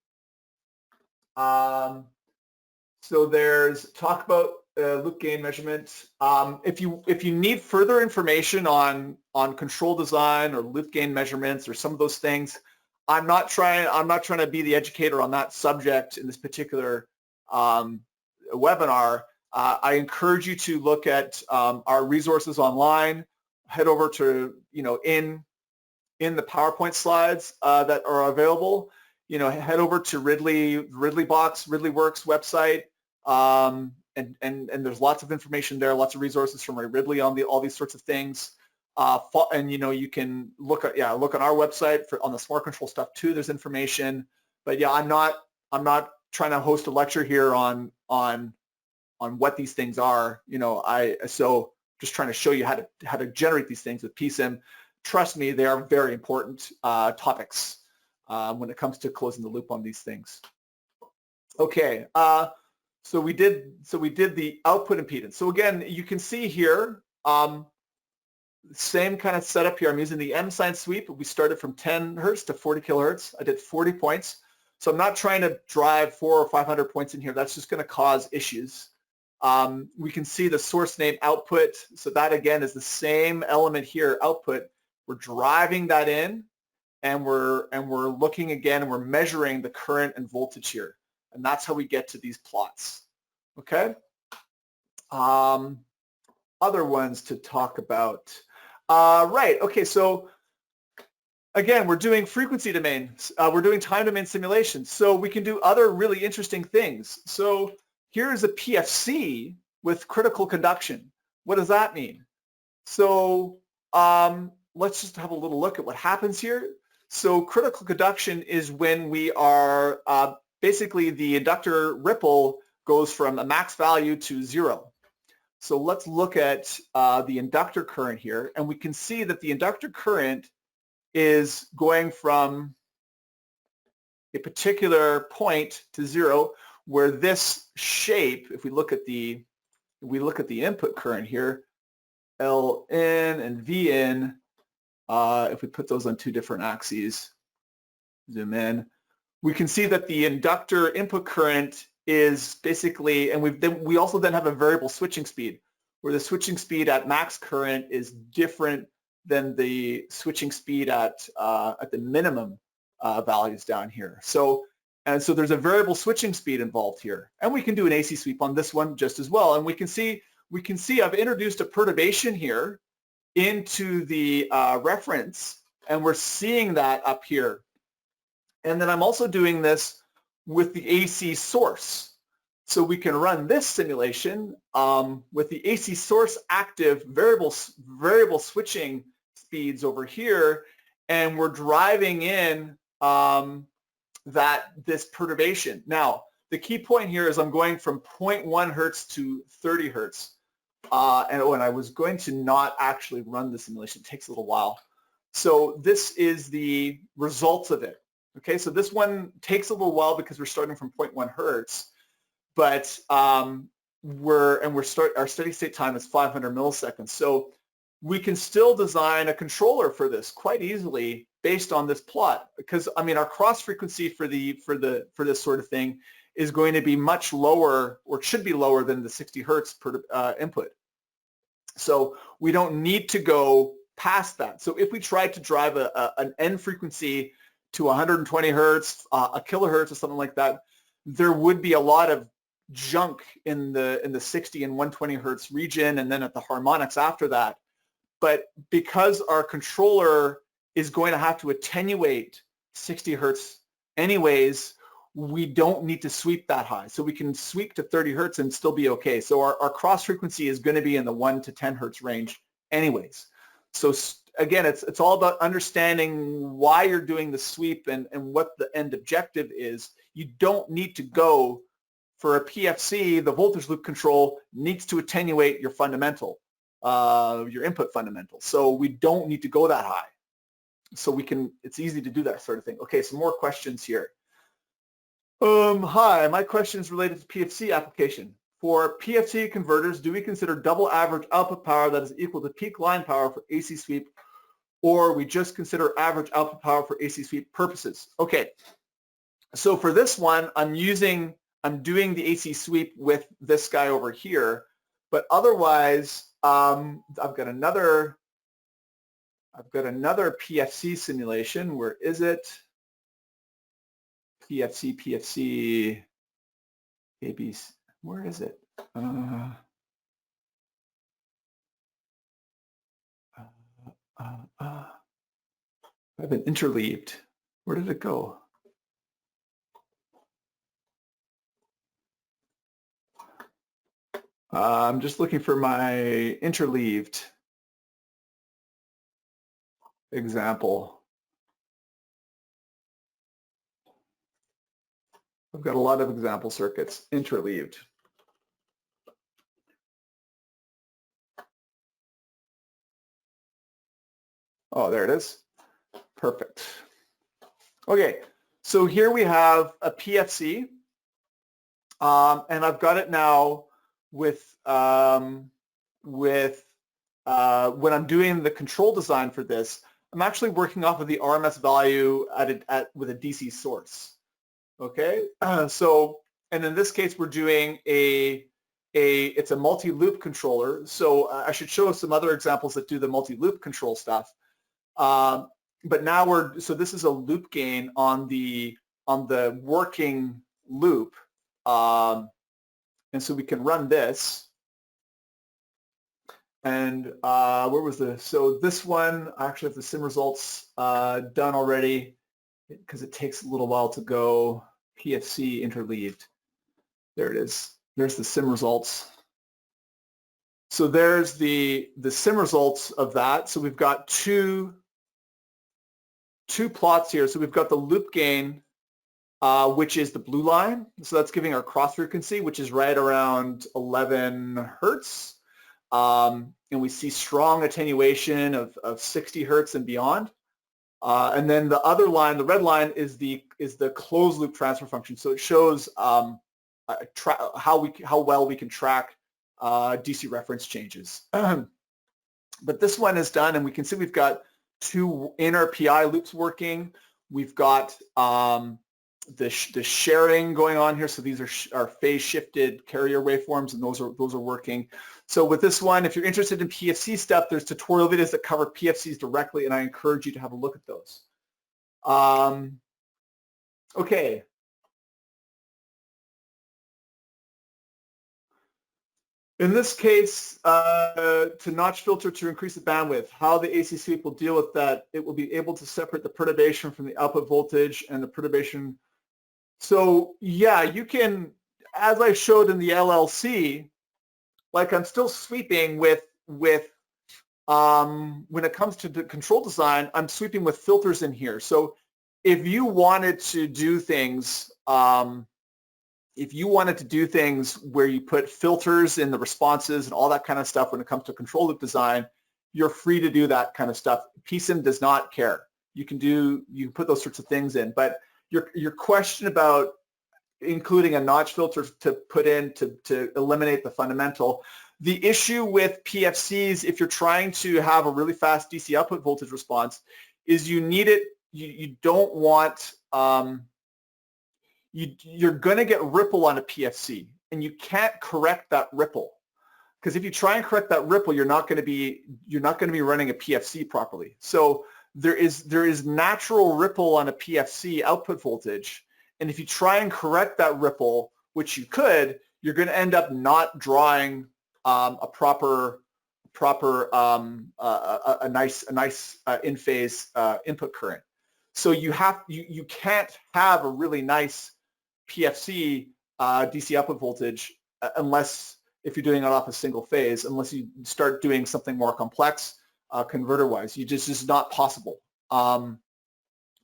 So there's talk about loop gain measurement. If you need further information on control design or loop gain measurements or some of those things, I'm not trying to be the educator on that subject in this particular webinar. I encourage you to look at our resources online. Head over to in the PowerPoint slides that are available. Head over to Ridleyworks website. And there's lots of information there, lots of resources from Ray Ridley on all these sorts of things. And you can look on our website on the smart control stuff too. There's information, but yeah, I'm not trying to host a lecture here on what these things are. So just trying to show you how to generate these things with PSIM. Trust me, they are very important topics when it comes to closing the loop on these things. Okay. So we did the output impedance. So again, you can see here, same kind of setup here. I'm using the M sine sweep. We started from 10 hertz to 40 kilohertz. I did 40 points. So I'm not trying to drive 400 or 500 points in here. That's just going to cause issues. We can see the source name output. So that again is the same element here, output. We're driving that in, and we're looking again, and we're measuring the current and voltage here. And that's how we get to these plots, okay? Other ones to talk about. Right, okay, so again, we're doing frequency domains. We're doing time domain simulations. So we can do other really interesting things. So here's a PFC with critical conduction. What does that mean? So let's just have a little look at what happens here. So critical conduction is when we are basically the inductor ripple goes from a max value to 0. So let's look at the inductor current here, and we can see that the inductor current is going from a particular point to 0, where this shape, if we look at the input current here, L in and V in, if we put those on two different axes, zoom in, we can see that the inductor input current is basically, and we also then have a variable switching speed, where the switching speed at max current is different than the switching speed at the minimum values down here. So there's a variable switching speed involved here, and we can do an AC sweep on this one just as well. And we can see I've introduced a perturbation here into the reference, and we're seeing that up here. And then I'm also doing this with the AC source. So we can run this simulation with the AC source active variable switching speeds over here, and we're driving in this perturbation. Now, the key point here is I'm going from 0.1 hertz to 30 hertz. And I was going to not actually run the simulation. It takes a little while. So this is the results of it. Okay, so this one takes a little while because we're starting from 0.1 hertz, but our steady state time is 500 milliseconds. So we can still design a controller for this quite easily based on this plot, because I mean our cross frequency for this sort of thing is going to be much lower, or should be lower than the 60 hertz per input. So we don't need to go past that. So if we tried to drive an end frequency to 120 hertz, a kilohertz or something like that, there would be a lot of junk in the 60 and 120 hertz region, and then at the harmonics after that. But because our controller is going to have to attenuate 60 hertz anyways, we don't need to sweep that high. So we can sweep to 30 hertz and still be okay. So our cross frequency is going to be in the 1 to 10 hertz range anyways. So again, it's all about understanding why you're doing the sweep and what the end objective is. You don't need to go for a PFC. The voltage loop control needs to attenuate your fundamental, your input fundamental. So we don't need to go that high. So it's easy to do that sort of thing. Okay, some more questions here. Hi, my question is related to PFC application. For PFC converters, do we consider double average output power that is equal to peak line power for AC sweep, or we just consider average output power for AC sweep purposes? Okay, so for this one, I'm doing the AC sweep with this guy over here, but otherwise, I've got another PFC simulation. Where is it? PFC, ABC. Where is it? I've been interleaved. Where did it go? I'm just looking for my interleaved example. I've got a lot of example circuits interleaved. Oh, there it is. Perfect. Okay, so here we have a PFC, and I've got it now with when I'm doing the control design for this, I'm actually working off of the RMS value with a DC source. Okay, and in this case, we're doing it's a multi-loop controller. So I should show some other examples that do the multi-loop control stuff. But now so this is a loop gain on the working loop, and so we can run this. And where was so this one, I actually have the sim results done already, because it takes a little while to go. PFC interleaved. There it is. There's the sim results. So there's the sim results of that. So we've got two plots here. So we've got the loop gain, which is the blue line. So that's giving our cross frequency, which is right around 11 hertz. And we see strong attenuation of 60 hertz and beyond. And then the other line, the red line, is the closed loop transfer function. So it shows how well we can track DC reference changes. But this one is done, and we can see we've got two inner PI loops working. We've got the sharing going on here. So these are phase shifted carrier waveforms, and those are working. So with this one, if you're interested in PFC stuff, there's tutorial videos that cover PFCs directly, and I encourage you to have a look at those. Okay. In this case, to notch filter to increase the bandwidth, how the AC sweep will deal with that, it will be able to separate the perturbation from the output voltage and the perturbation. So yeah, you can, as I showed in the LLC, like I'm still sweeping with when it comes to the control design, I'm sweeping with filters in here. So if you wanted to do things, where you put filters in the responses and all that kind of stuff when it comes to control loop design, you're free to do that kind of stuff. PSIM does not care. You can put those sorts of things in. But your question about including a notch filter to put in to eliminate the fundamental. The issue with PFCs, if you're trying to have a really fast DC output voltage response, is you need it, you don't want, you're going to get ripple on a PFC, and you can't correct that ripple. Because if you try and correct that ripple, you're not going to be running a PFC properly. So there is natural ripple on a PFC output voltage, and if you try and correct that ripple, which you could, you're going to end up not drawing a nice in phase input current. So you can't have a really nice PFC DC output voltage unless, if you're doing it off a single phase, unless you start doing something more complex converter-wise. It's just not possible. Or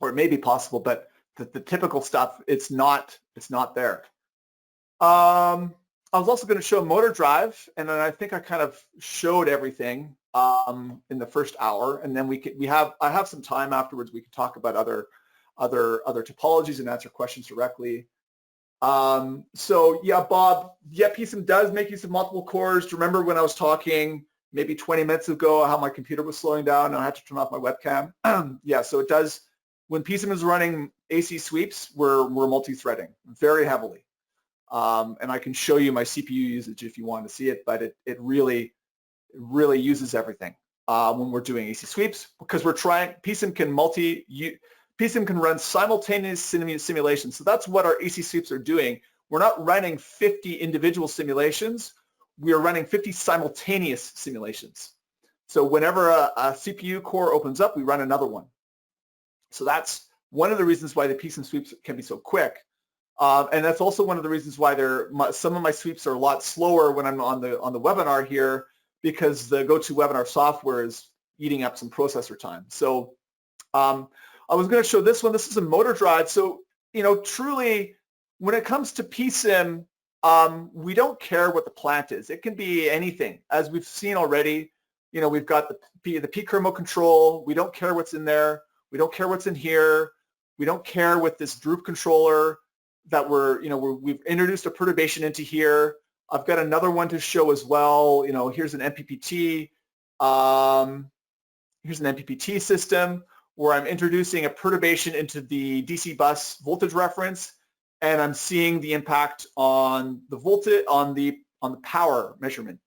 it may be possible, but the typical stuff, it's not there. I was also going to show motor drive, and then I think I kind of showed everything in the first hour, and then I have some time afterwards. We can talk about other topologies and answer questions directly. So yeah, Bob, yeah, PSIM does make use of multiple cores. Do you remember when I was talking maybe 20 minutes ago how my computer was slowing down and I had to turn off my webcam? Yeah, so it does. When PSIM is running AC sweeps, we're multi-threading very heavily. And I can show you my CPU usage if you want to see it, but it really uses everything when we're doing AC sweeps, because PSIM can run simultaneous simulations. So that's what our AC sweeps are doing. We're not running 50 individual simulations. We are running 50 simultaneous simulations. So whenever a CPU core opens up, we run another one. So that's one of the reasons why the PSIM sweeps can be so quick. And that's also one of the reasons why some of my sweeps are a lot slower when I'm on the webinar here, because the GoToWebinar software is eating up some processor time. So I was going to show this one. This is a motor drive. So, truly, when it comes to PSIM, we don't care what the plant is. It can be anything. As we've seen already, we've got the peak remote control. We don't care what's in there. We don't care what's in here. We don't care with this droop controller that we've introduced a perturbation into here. I've got another one to show as well. Here's an MPPT. Here's an MPPT system where I'm introducing a perturbation into the DC bus voltage reference, and I'm seeing the impact on the voltage, on the power measurement,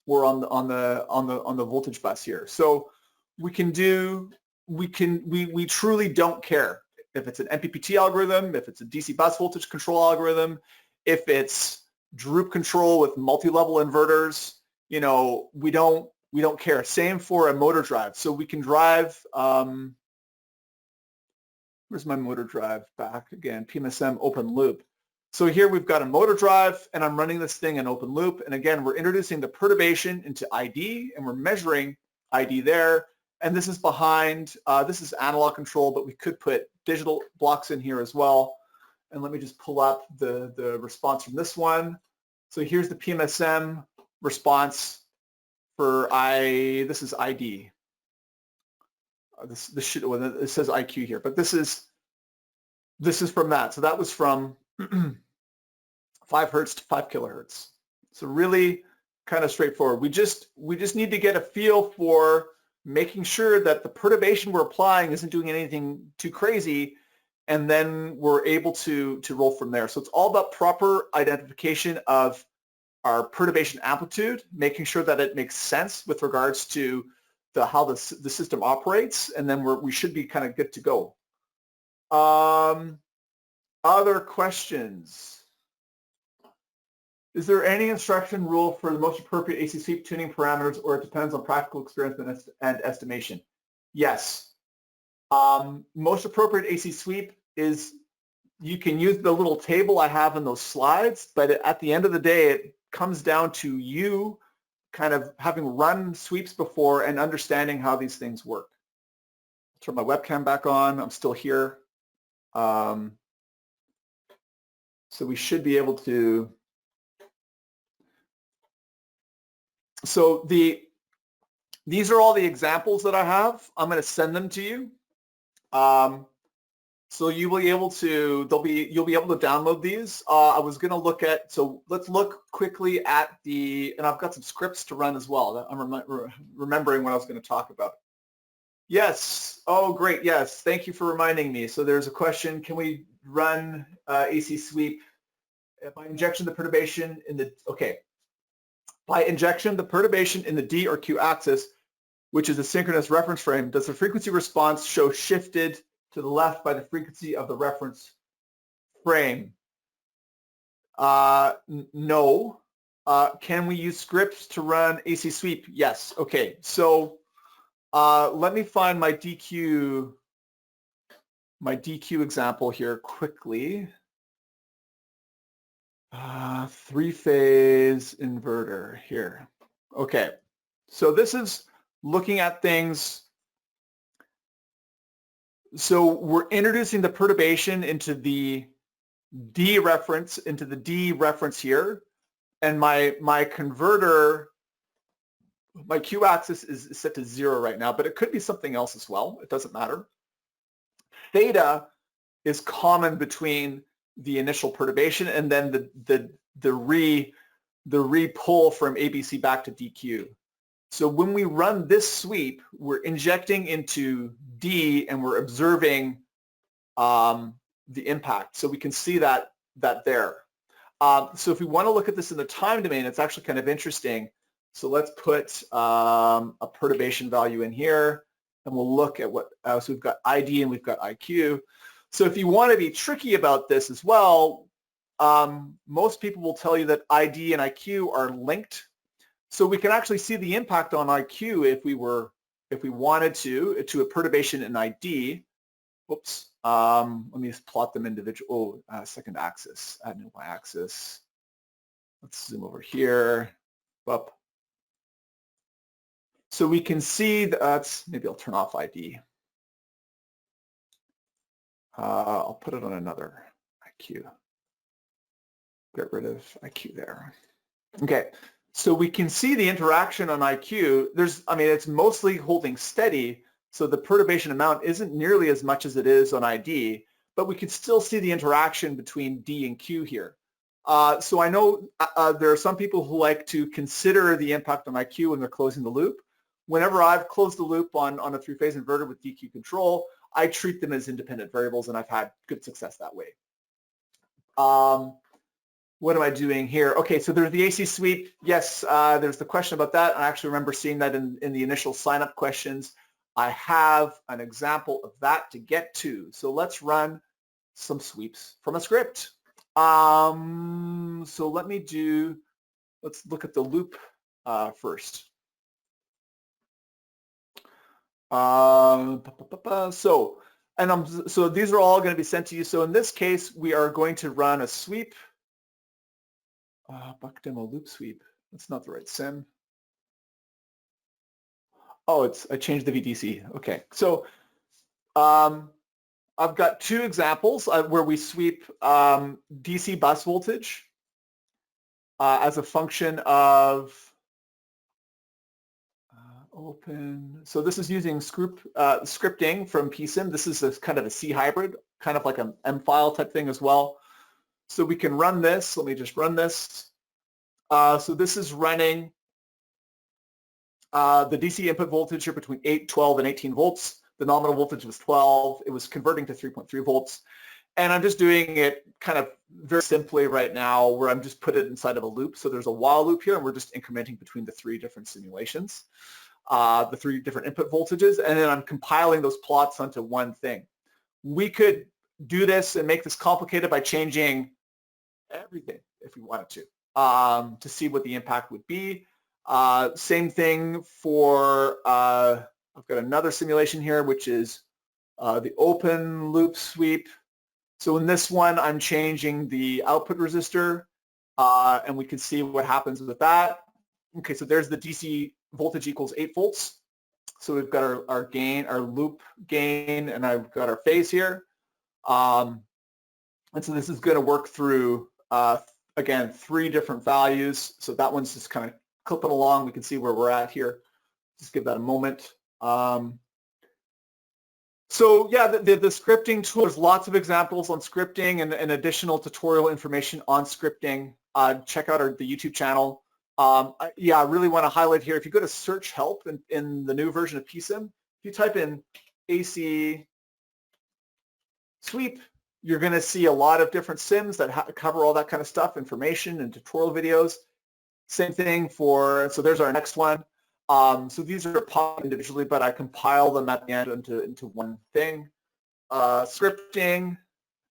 or on the voltage bus here. So we truly don't care if it's an MPPT algorithm, if it's a DC bus voltage control algorithm, if it's droop control with multi-level inverters. We don't care. Same for a motor drive. So we can drive, where's my motor drive back again? PSIM open loop. So here we've got a motor drive, and I'm running this thing in open loop. And again, we're introducing the perturbation into ID, and we're measuring ID there. And this is behind, this is analog control, but we could put digital blocks in here as well. And let me just pull up the response from this one. So here's the PSIM response for this is ID. It says IQ here, but this is from that. So that was from 5 hertz to 5 kilohertz. So really kind of straightforward. We just need to get a feel for making sure that the perturbation we're applying isn't doing anything too crazy, and then we're able to roll from there. So it's all about proper identification of our perturbation amplitude, making sure that it makes sense with regards to how the system operates, and then we should be kind of good to go. Other questions? Is there any instruction rule for the most appropriate AC sweep tuning parameters, or it depends on practical experience and estimation? Yes. Most appropriate AC sweep is, you can use the little table I have in those slides, but at the end of the day, it comes down to you kind of having run sweeps before and understanding how these things work. Turn my webcam back on. I'm still here. So we should be able to. So these are all the examples that I have. I'm going to send them to you. So you will be able to, you'll be able to download these. I was going to look at, so let's look quickly at and I've got some scripts to run as well. I'm remembering what I was going to talk about. Yes. Oh, great. Yes. Thank you for reminding me. So there's a question, can we run AC sweep by injection the perturbation in the, okay. By injection the perturbation in the D or Q axis, which is a synchronous reference frame, does the frequency response show shifted to the left by the frequency of the reference frame? No. Can we use scripts to run AC sweep? Yes. Okay. So let me find my DQ example here quickly. Three-phase inverter here. Okay. So this is looking at things. So we're introducing the perturbation into the D reference here, and my converter, my Q axis is set to 0 right now, but it could be something else as well. It doesn't matter. Theta is common between the initial perturbation and then the re-pull from ABC back to DQ. So when we run this sweep, we're injecting into D and we're observing the impact. So we can see that there. So if we want to look at this in the time domain, it's actually kind of interesting. So let's put a perturbation value in here, and we'll look at what, so we've got ID and we've got IQ. So if you want to be tricky about this as well, most people will tell you that ID and IQ are linked. So we can actually see the impact on IQ if we wanted to a perturbation in ID. Whoops. Let me just plot them individual. Second axis, add new y-axis. Let's zoom over here. Up. So we can see that. Maybe I'll turn off ID. I'll put it on another IQ. Get rid of IQ there. Okay. So we can see the interaction on IQ. It's mostly holding steady. So the perturbation amount isn't nearly as much as it is on ID, but we can still see the interaction between D and Q here. So I know there are some people who like to consider the impact on IQ when they're closing the loop. Whenever I've closed the loop on a three-phase inverter with DQ control, I treat them as independent variables, and I've had good success that way. What am I doing here? Okay, so there's the AC sweep. Yes, there's the question about that. I actually remember seeing that in the initial sign-up questions. I have an example of that to get to. So let's run some sweeps from a script. So let's look at the loop first. So these are all going to be sent to you. So in this case, we are going to run a sweep. Buck demo loop sweep. That's not the right sim. Oh, I changed the VDC. Okay, so I've got two examples where we sweep DC bus voltage as a function of open. So this is using scripting from PSIM. This is kind of a C hybrid, kind of like an M file type thing as well. So we can run this. Let me just run this. So this is running the DC input voltage here between 8, 12, and 18 volts. The nominal voltage was 12. It was converting to 3.3 volts. And I'm just doing it kind of very simply right now, where I'm just put it inside of a loop. So there's a while loop here, and we're just incrementing between the three different simulations, the three different input voltages, and then I'm compiling those plots onto one thing. We could do this and make this complicated by changing everything if we wanted to see what the impact would be. Same thing for, I've got another simulation here, which is the open loop sweep. So in this one, I'm changing the output resistor, and we can see what happens with that. Okay, so there's the DC voltage equals 8 volts. So we've got our gain, our loop gain, and I've got our phase here. And so this is going to work through, again, 3 different values. So that one's just kind of clipping along. We can see where we're at here. Just give that a moment. So yeah, the scripting tool, there's lots of examples on scripting and additional tutorial information on scripting. Check out the YouTube channel. Yeah, I really want to highlight here, if you go to search help in the new version of PSIM, if you type in AC sweep, you're going to see a lot of different sims that cover all that kind of stuff, information and tutorial videos. Same thing so there's our next one. So these are popped individually, but I compile them at the end into one thing. Scripting, if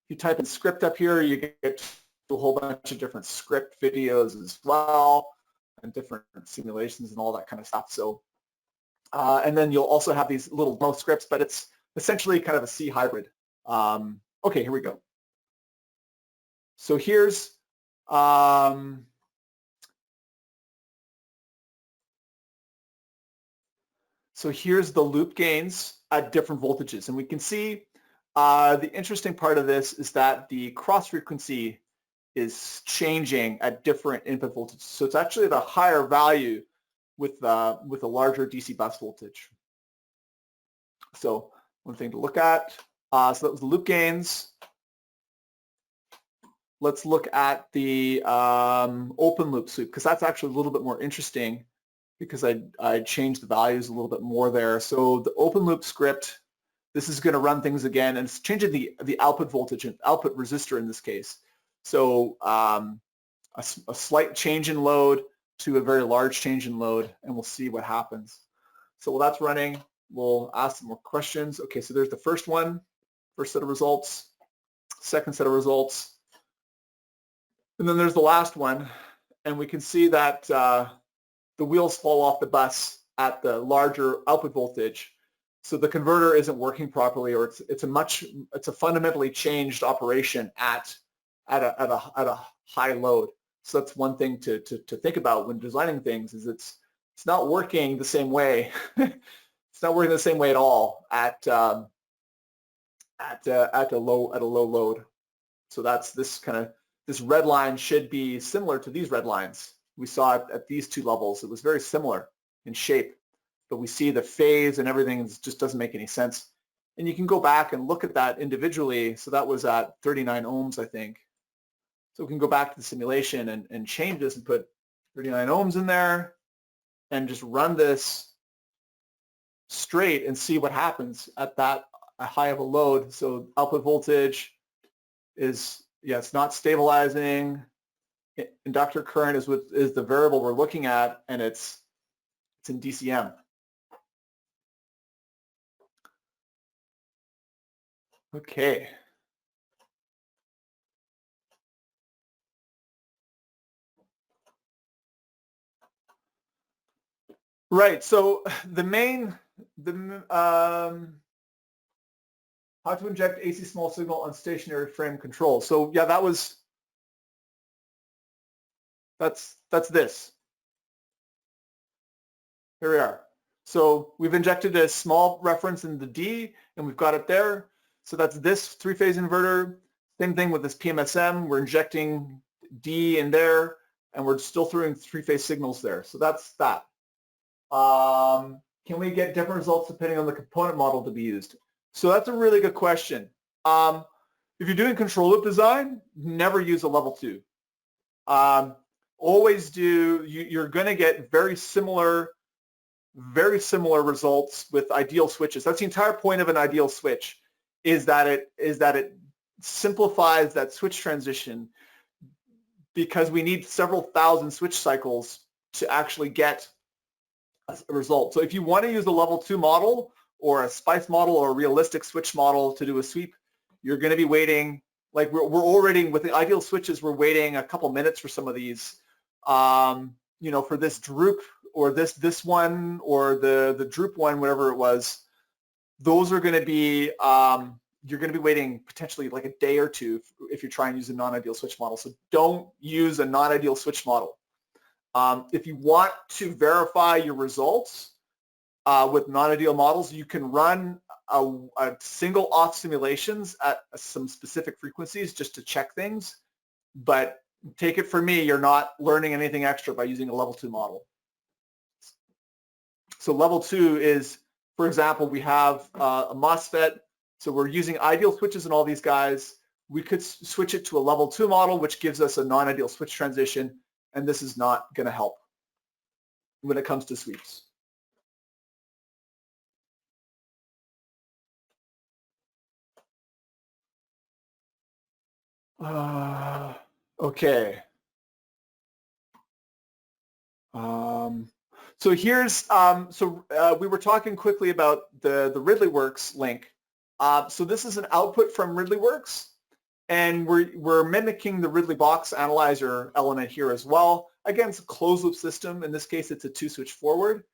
you type in script up here, you get a whole bunch of different script videos as well, and different simulations and all that kind of stuff. So, and then you'll also have these little demo scripts, but it's essentially kind of a C hybrid. Okay, here we go. So here's the loop gains at different voltages, and we can see the interesting part of this is that the cross frequency is changing at different input voltages. So it's actually at a higher value with a larger DC bus voltage. So one thing to look at. So that was the loop gains. Let's look at the open loop sweep, because that's actually a little bit more interesting, because I changed the values a little bit more there. So the open loop script, this is going to run things again, and it's changing the output voltage and output resistor in this case. So a slight change in load to a very large change in load, and we'll see what happens. So while that's running, we'll ask some more questions. Okay, so there's the first one, first set of results, second set of results, and then there's the last one, and we can see that the wheels fall off the bus at the larger output voltage. So the converter isn't working properly, or it's a fundamentally changed operation at a high load. So that's one thing to think about when designing things, is it's not working the same way. It's not working the same way at all at a low load. So that's this red line should be similar to these red lines. We saw it at these two levels. It was very similar in shape, but we see the phase and everything just doesn't make any sense. And you can go back and look at that individually. So that was at 39 ohms, I think. So we can go back to the simulation and change this and put 39 ohms in there and just run this straight and see what happens at that high of a load. So output voltage is, yeah, it's not stabilizing. Inductor current is the variable we're looking at, and it's in DCM. Okay. Right. So how to inject AC small signal on stationary frame control. So yeah, that's this. Here we are. So we've injected a small reference in the D, and we've got it there. So that's this three-phase inverter. Same thing with this PMSM. We're injecting D in there, and we're still throwing three-phase signals there. So that's that. Can we get different results depending on the component model to be used? So that's a really good question. If you're doing control loop design, never use a level 2. Always you're going to get very similar results with ideal switches. That's the entire point of an ideal switch, is that it simplifies that switch transition, because we need several thousand switch cycles to actually get a result. So if you want to use a level 2 model or a SPICE model or a realistic switch model to do a sweep, you're going to be waiting, like we're already with the ideal switches, we're waiting a couple minutes for some of these, you know, for this droop or this one or the droop one, whatever it was. Those are going to be, you're going to be waiting potentially like a day or two if you're trying to use a non-ideal switch model. So don't use a non-ideal switch model. If you want to verify your results with non-ideal models, you can run a single off simulations at some specific frequencies just to check things. But take it from me, you're not learning anything extra by using a level 2 model. So level 2 is, for example, we have a MOSFET So we're using ideal switches in all these guys. We could switch it to a level 2 model, which gives us a non-ideal switch transition, and this is not going to help when it comes to sweeps. Okay. So here's, we were talking quickly about the RidleyWorks link. So this is an output from RidleyWorks, and we're mimicking the Ridley box analyzer element here as well. Again, it's a closed loop system. In this case, it's a 2-switch forward.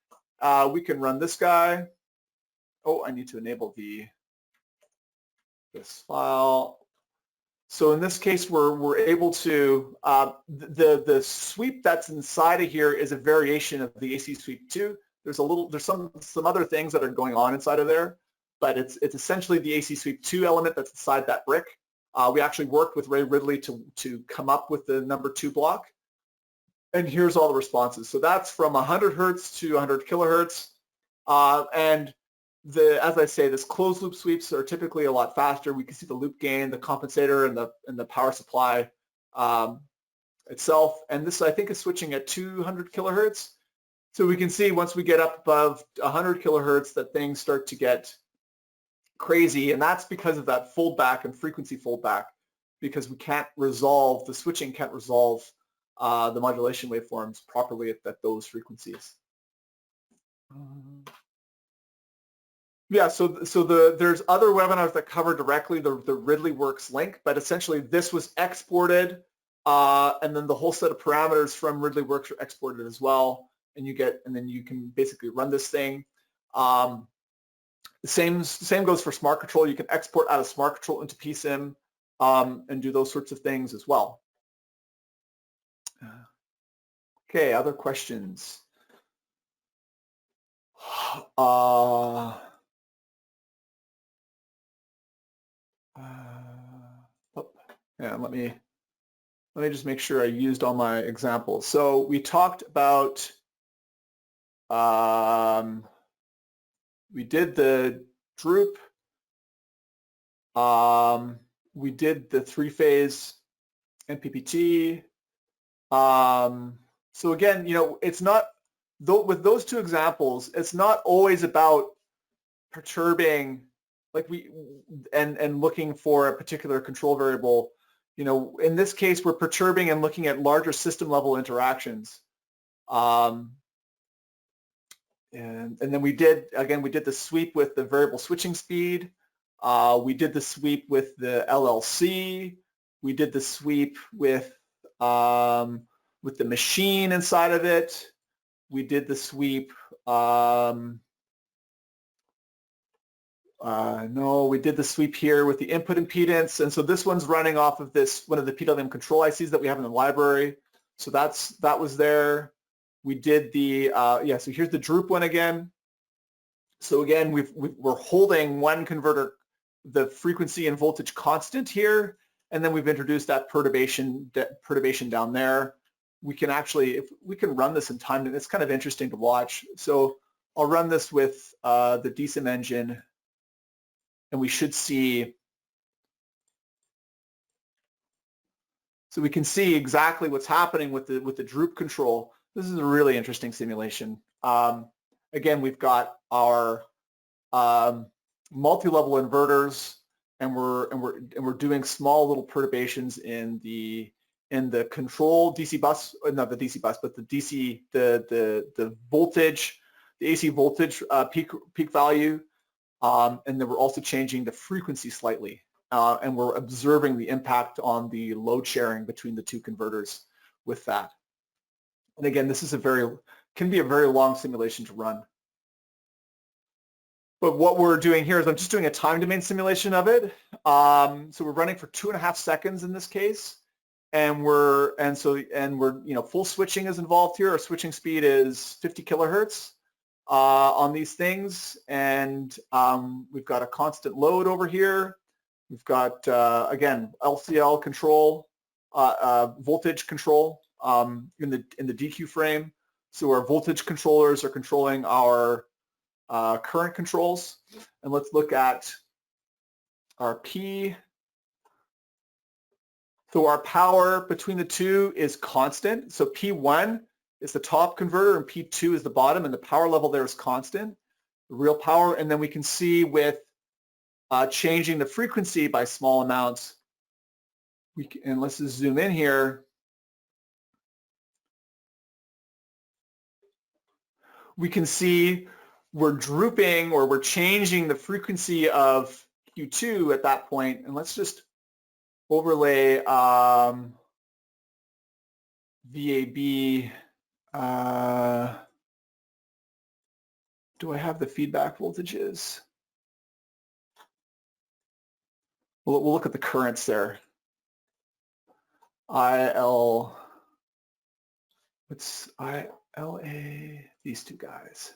We can run this guy. Oh, I need to enable this file. So in this case, we're able to, the sweep that's inside of here is a variation of the AC sweep 2. There's some other things that are going on inside of there, but it's essentially the AC sweep 2 element that's inside that brick. We actually worked with Ray Ridley to come up with the number 2 block. And here's all the responses. So that's from 100 hertz to 100 kilohertz. And as I say, this closed loop sweeps are typically a lot faster. We can see the loop gain, the compensator, and the power supply itself. And this, I think, is switching at 200 kilohertz. So we can see once we get up above 100 kilohertz that things start to get crazy. And that's because of that foldback and frequency foldback, because the switching can't resolve the modulation waveforms properly at those frequencies. Yeah, so there's other webinars that cover directly the RidleyWorks link, but essentially this was exported, and then the whole set of parameters from RidleyWorks are exported as well, and then you can basically run this thing. The same goes for Smart Control. You can export out of Smart Control into PSIM and do those sorts of things as well. Okay, other questions? Yeah, let me just make sure I used all my examples. So we talked about, we did the droop, we did the 3-phase MPPT. So again, it's not, with those 2 examples, it's not always about perturbing, and looking for a particular control variable. In this case, we're perturbing and looking at larger system level interactions. And then we did the sweep with the variable switching speed. We did the sweep with the LLC. We did the sweep with the machine inside of it. We did the sweep. No, we did the sweep here with the input impedance, and so this one's running off of one of the PWM control ICs that we have in the library. So that was there. We did the so here's the droop one again. So again, we're holding one converter, the frequency and voltage constant here, and then we've introduced that perturbation down there. We can actually, we can run this in time, and it's kind of interesting to watch. So I'll run this with the DSIM engine. And we should see, so we can see exactly what's happening with the droop control. This is a really interesting simulation. Again, we've got our multi-level inverters, and we're doing small little perturbations in the control DC bus, not the DC bus, but the DC the voltage, the AC voltage peak value. And then we're also changing the frequency slightly, and we're observing the impact on the load sharing between the 2 converters with that. And again, this is can be a very long simulation to run. But what we're doing here is I'm just doing a time domain simulation of it. So we're running for 2.5 seconds in this case, and we're full switching is involved here. Our switching speed is 50 kilohertz. On these things, and we've got a constant load over here. We've got again LCL control, voltage control in the DQ frame. So our voltage controllers are controlling our current controls, and let's look at our P. So our power between the two is constant. So P1 is the top converter and P2 is the bottom, and the power level there is constant, the real power. And then we can see with changing the frequency by small amounts, and let's just zoom in here, we can see we're drooping, or we're changing the frequency of Q2 at that point. And let's just overlay VAB. Do I have the feedback voltages? We'll look at the currents there. IL, what's ILA? These two guys.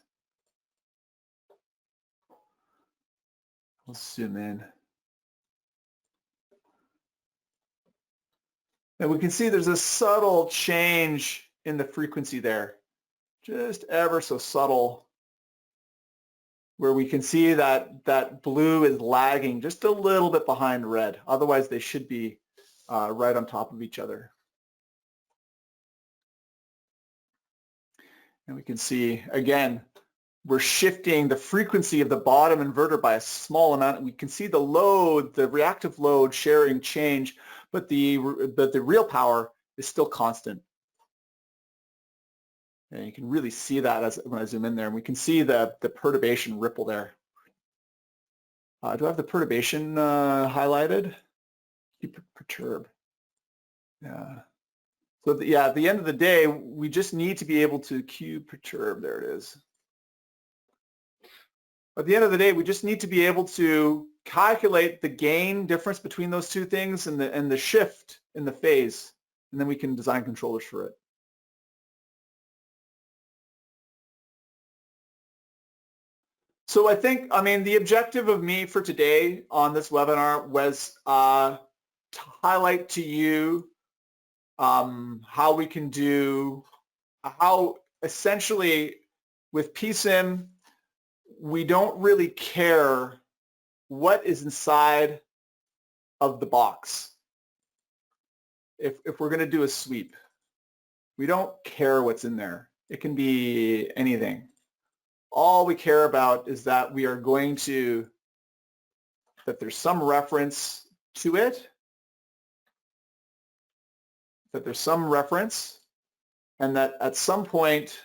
Let's zoom in. And we can see there's a subtle change in the frequency there, just ever so subtle, where we can see that blue is lagging just a little bit behind red. Otherwise, they should be right on top of each other. And we can see, again, we're shifting the frequency of the bottom inverter by a small amount. We can see the load, the reactive load sharing change, but the real power is still constant. And you can really see that when I zoom in there. And we can see the perturbation ripple there. Do I have the perturbation highlighted? Perturb. Yeah. So yeah, at the end of the day, we just need to be able to perturb. There it is. At the end of the day, we just need to be able to calculate the gain difference between those two things and the shift in the phase, and then we can design controllers for it. So I think, the objective of me for today on this webinar was to highlight to you how we can how essentially with PSIM, we don't really care what is inside of the box. If we're going to do a sweep, we don't care what's in there. It can be anything. All we care about is that we are going to, that there's some reference to it, and that at some point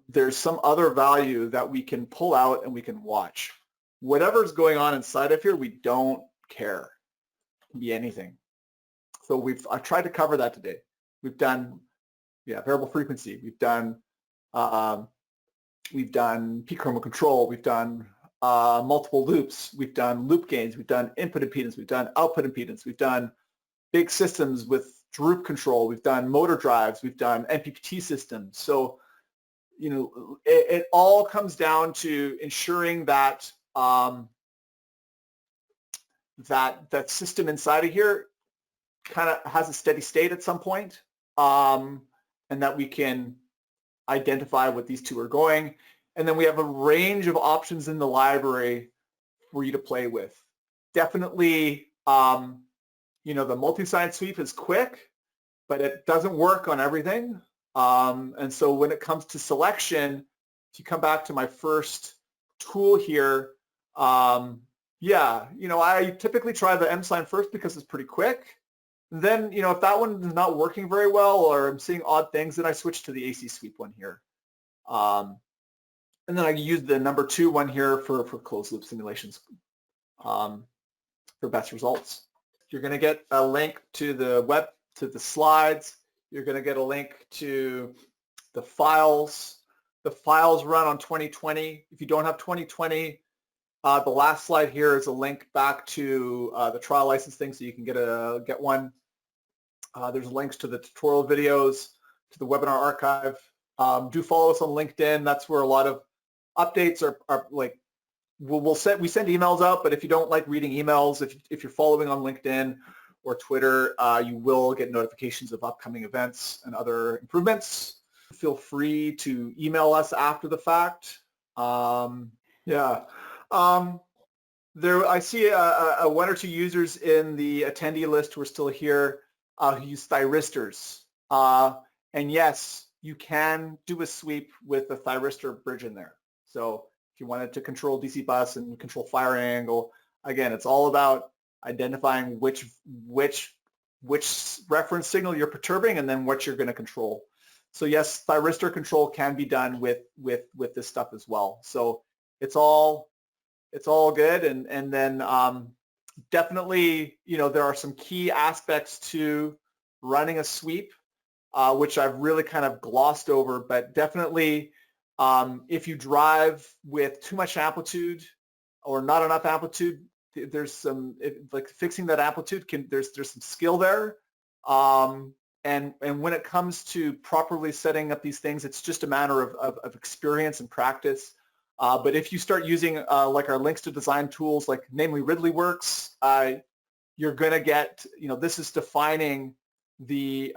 there's some other value that we can pull out and we can watch. Whatever's going on inside of here, we don't care. It can be anything. So I've tried to cover that today. We've done, variable frequency. We've done peak chroma control. We've done multiple loops. We've done loop gains. We've done input impedance. We've done output impedance. We've done big systems with droop control. We've done motor drives. We've done MPPT systems. So, it all comes down to ensuring that that system inside of here kind of has a steady state at some point, and that we can identify what these two are going. And then we have a range of options in the library for you to play with. Definitely, the multi-sign sweep is quick, but it doesn't work on everything. And so when it comes to selection, if you come back to my first tool here, I typically try the M sign first because it's pretty quick. Then, if that one is not working very well or I'm seeing odd things, then I switch to the AC sweep one here. And then I use the number 2 one here for closed loop simulations for best results. You're going to get a link to the slides. You're going to get a link to the files. The files run on 2020. If you don't have 2020, the last slide here is a link back to the trial license thing, so you can get one. There's links to the tutorial videos, to the webinar archive. Do follow us on LinkedIn. That's where a lot of updates are like, we send emails out, but if you don't like reading emails, if you're following on LinkedIn or Twitter, you will get notifications of upcoming events and other improvements. Feel free to email us after the fact. I see a one or two users in the attendee list who are still here who use thyristors. And yes, you can do a sweep with a thyristor bridge in there. So if you wanted to control DC bus and control fire angle, again, it's all about identifying which reference signal you're perturbing and then what you're going to control. So yes, thyristor control can be done with this stuff as well. So it's all good. And then definitely, there are some key aspects to running a sweep, which I've really kind of glossed over, but definitely if you drive with too much amplitude or not enough amplitude, there's some, like fixing that amplitude there's some skill there. And when it comes to properly setting up these things, it's just a matter of experience and practice. But if you start using like our links to design tools, like namely RidleyWorks, you're going to get, this is defining the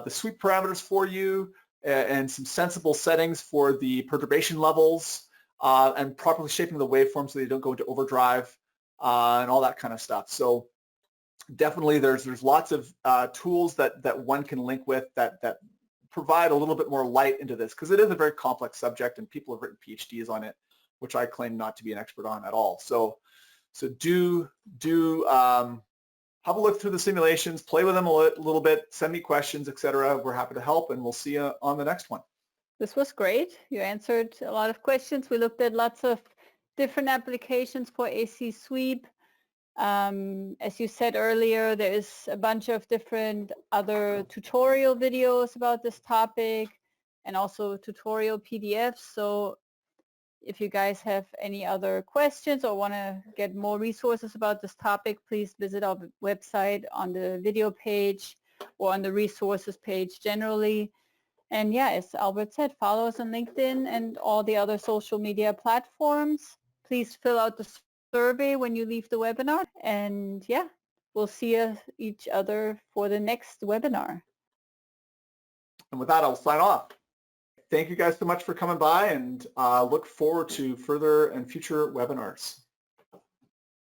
sweep parameters for you and some sensible settings for the perturbation levels and properly shaping the waveform so they don't go into overdrive and all that kind of stuff. So definitely there's lots of tools that one can link with that provide a little bit more light into this, because it is a very complex subject and people have written PhDs on it, which I claim not to be an expert on at all. So do have a look through the simulations, play with them a little bit, send me questions, etc. We're happy to help, and we'll see you on the next one. This was great. You answered a lot of questions. We looked at lots of different applications for AC sweep. As you said earlier, there is a bunch of different other tutorial videos about this topic and also tutorial PDFs. So if you guys have any other questions or want to get more resources about this topic, please visit our website on the video page or on the resources page generally. And yeah, as Albert said, follow us on LinkedIn and all the other social media platforms. Please fill out the survey when you leave the webinar. And yeah, we'll see each other for the next webinar. And with that, I'll sign off. Thank you guys so much for coming by, and look forward to further and future webinars.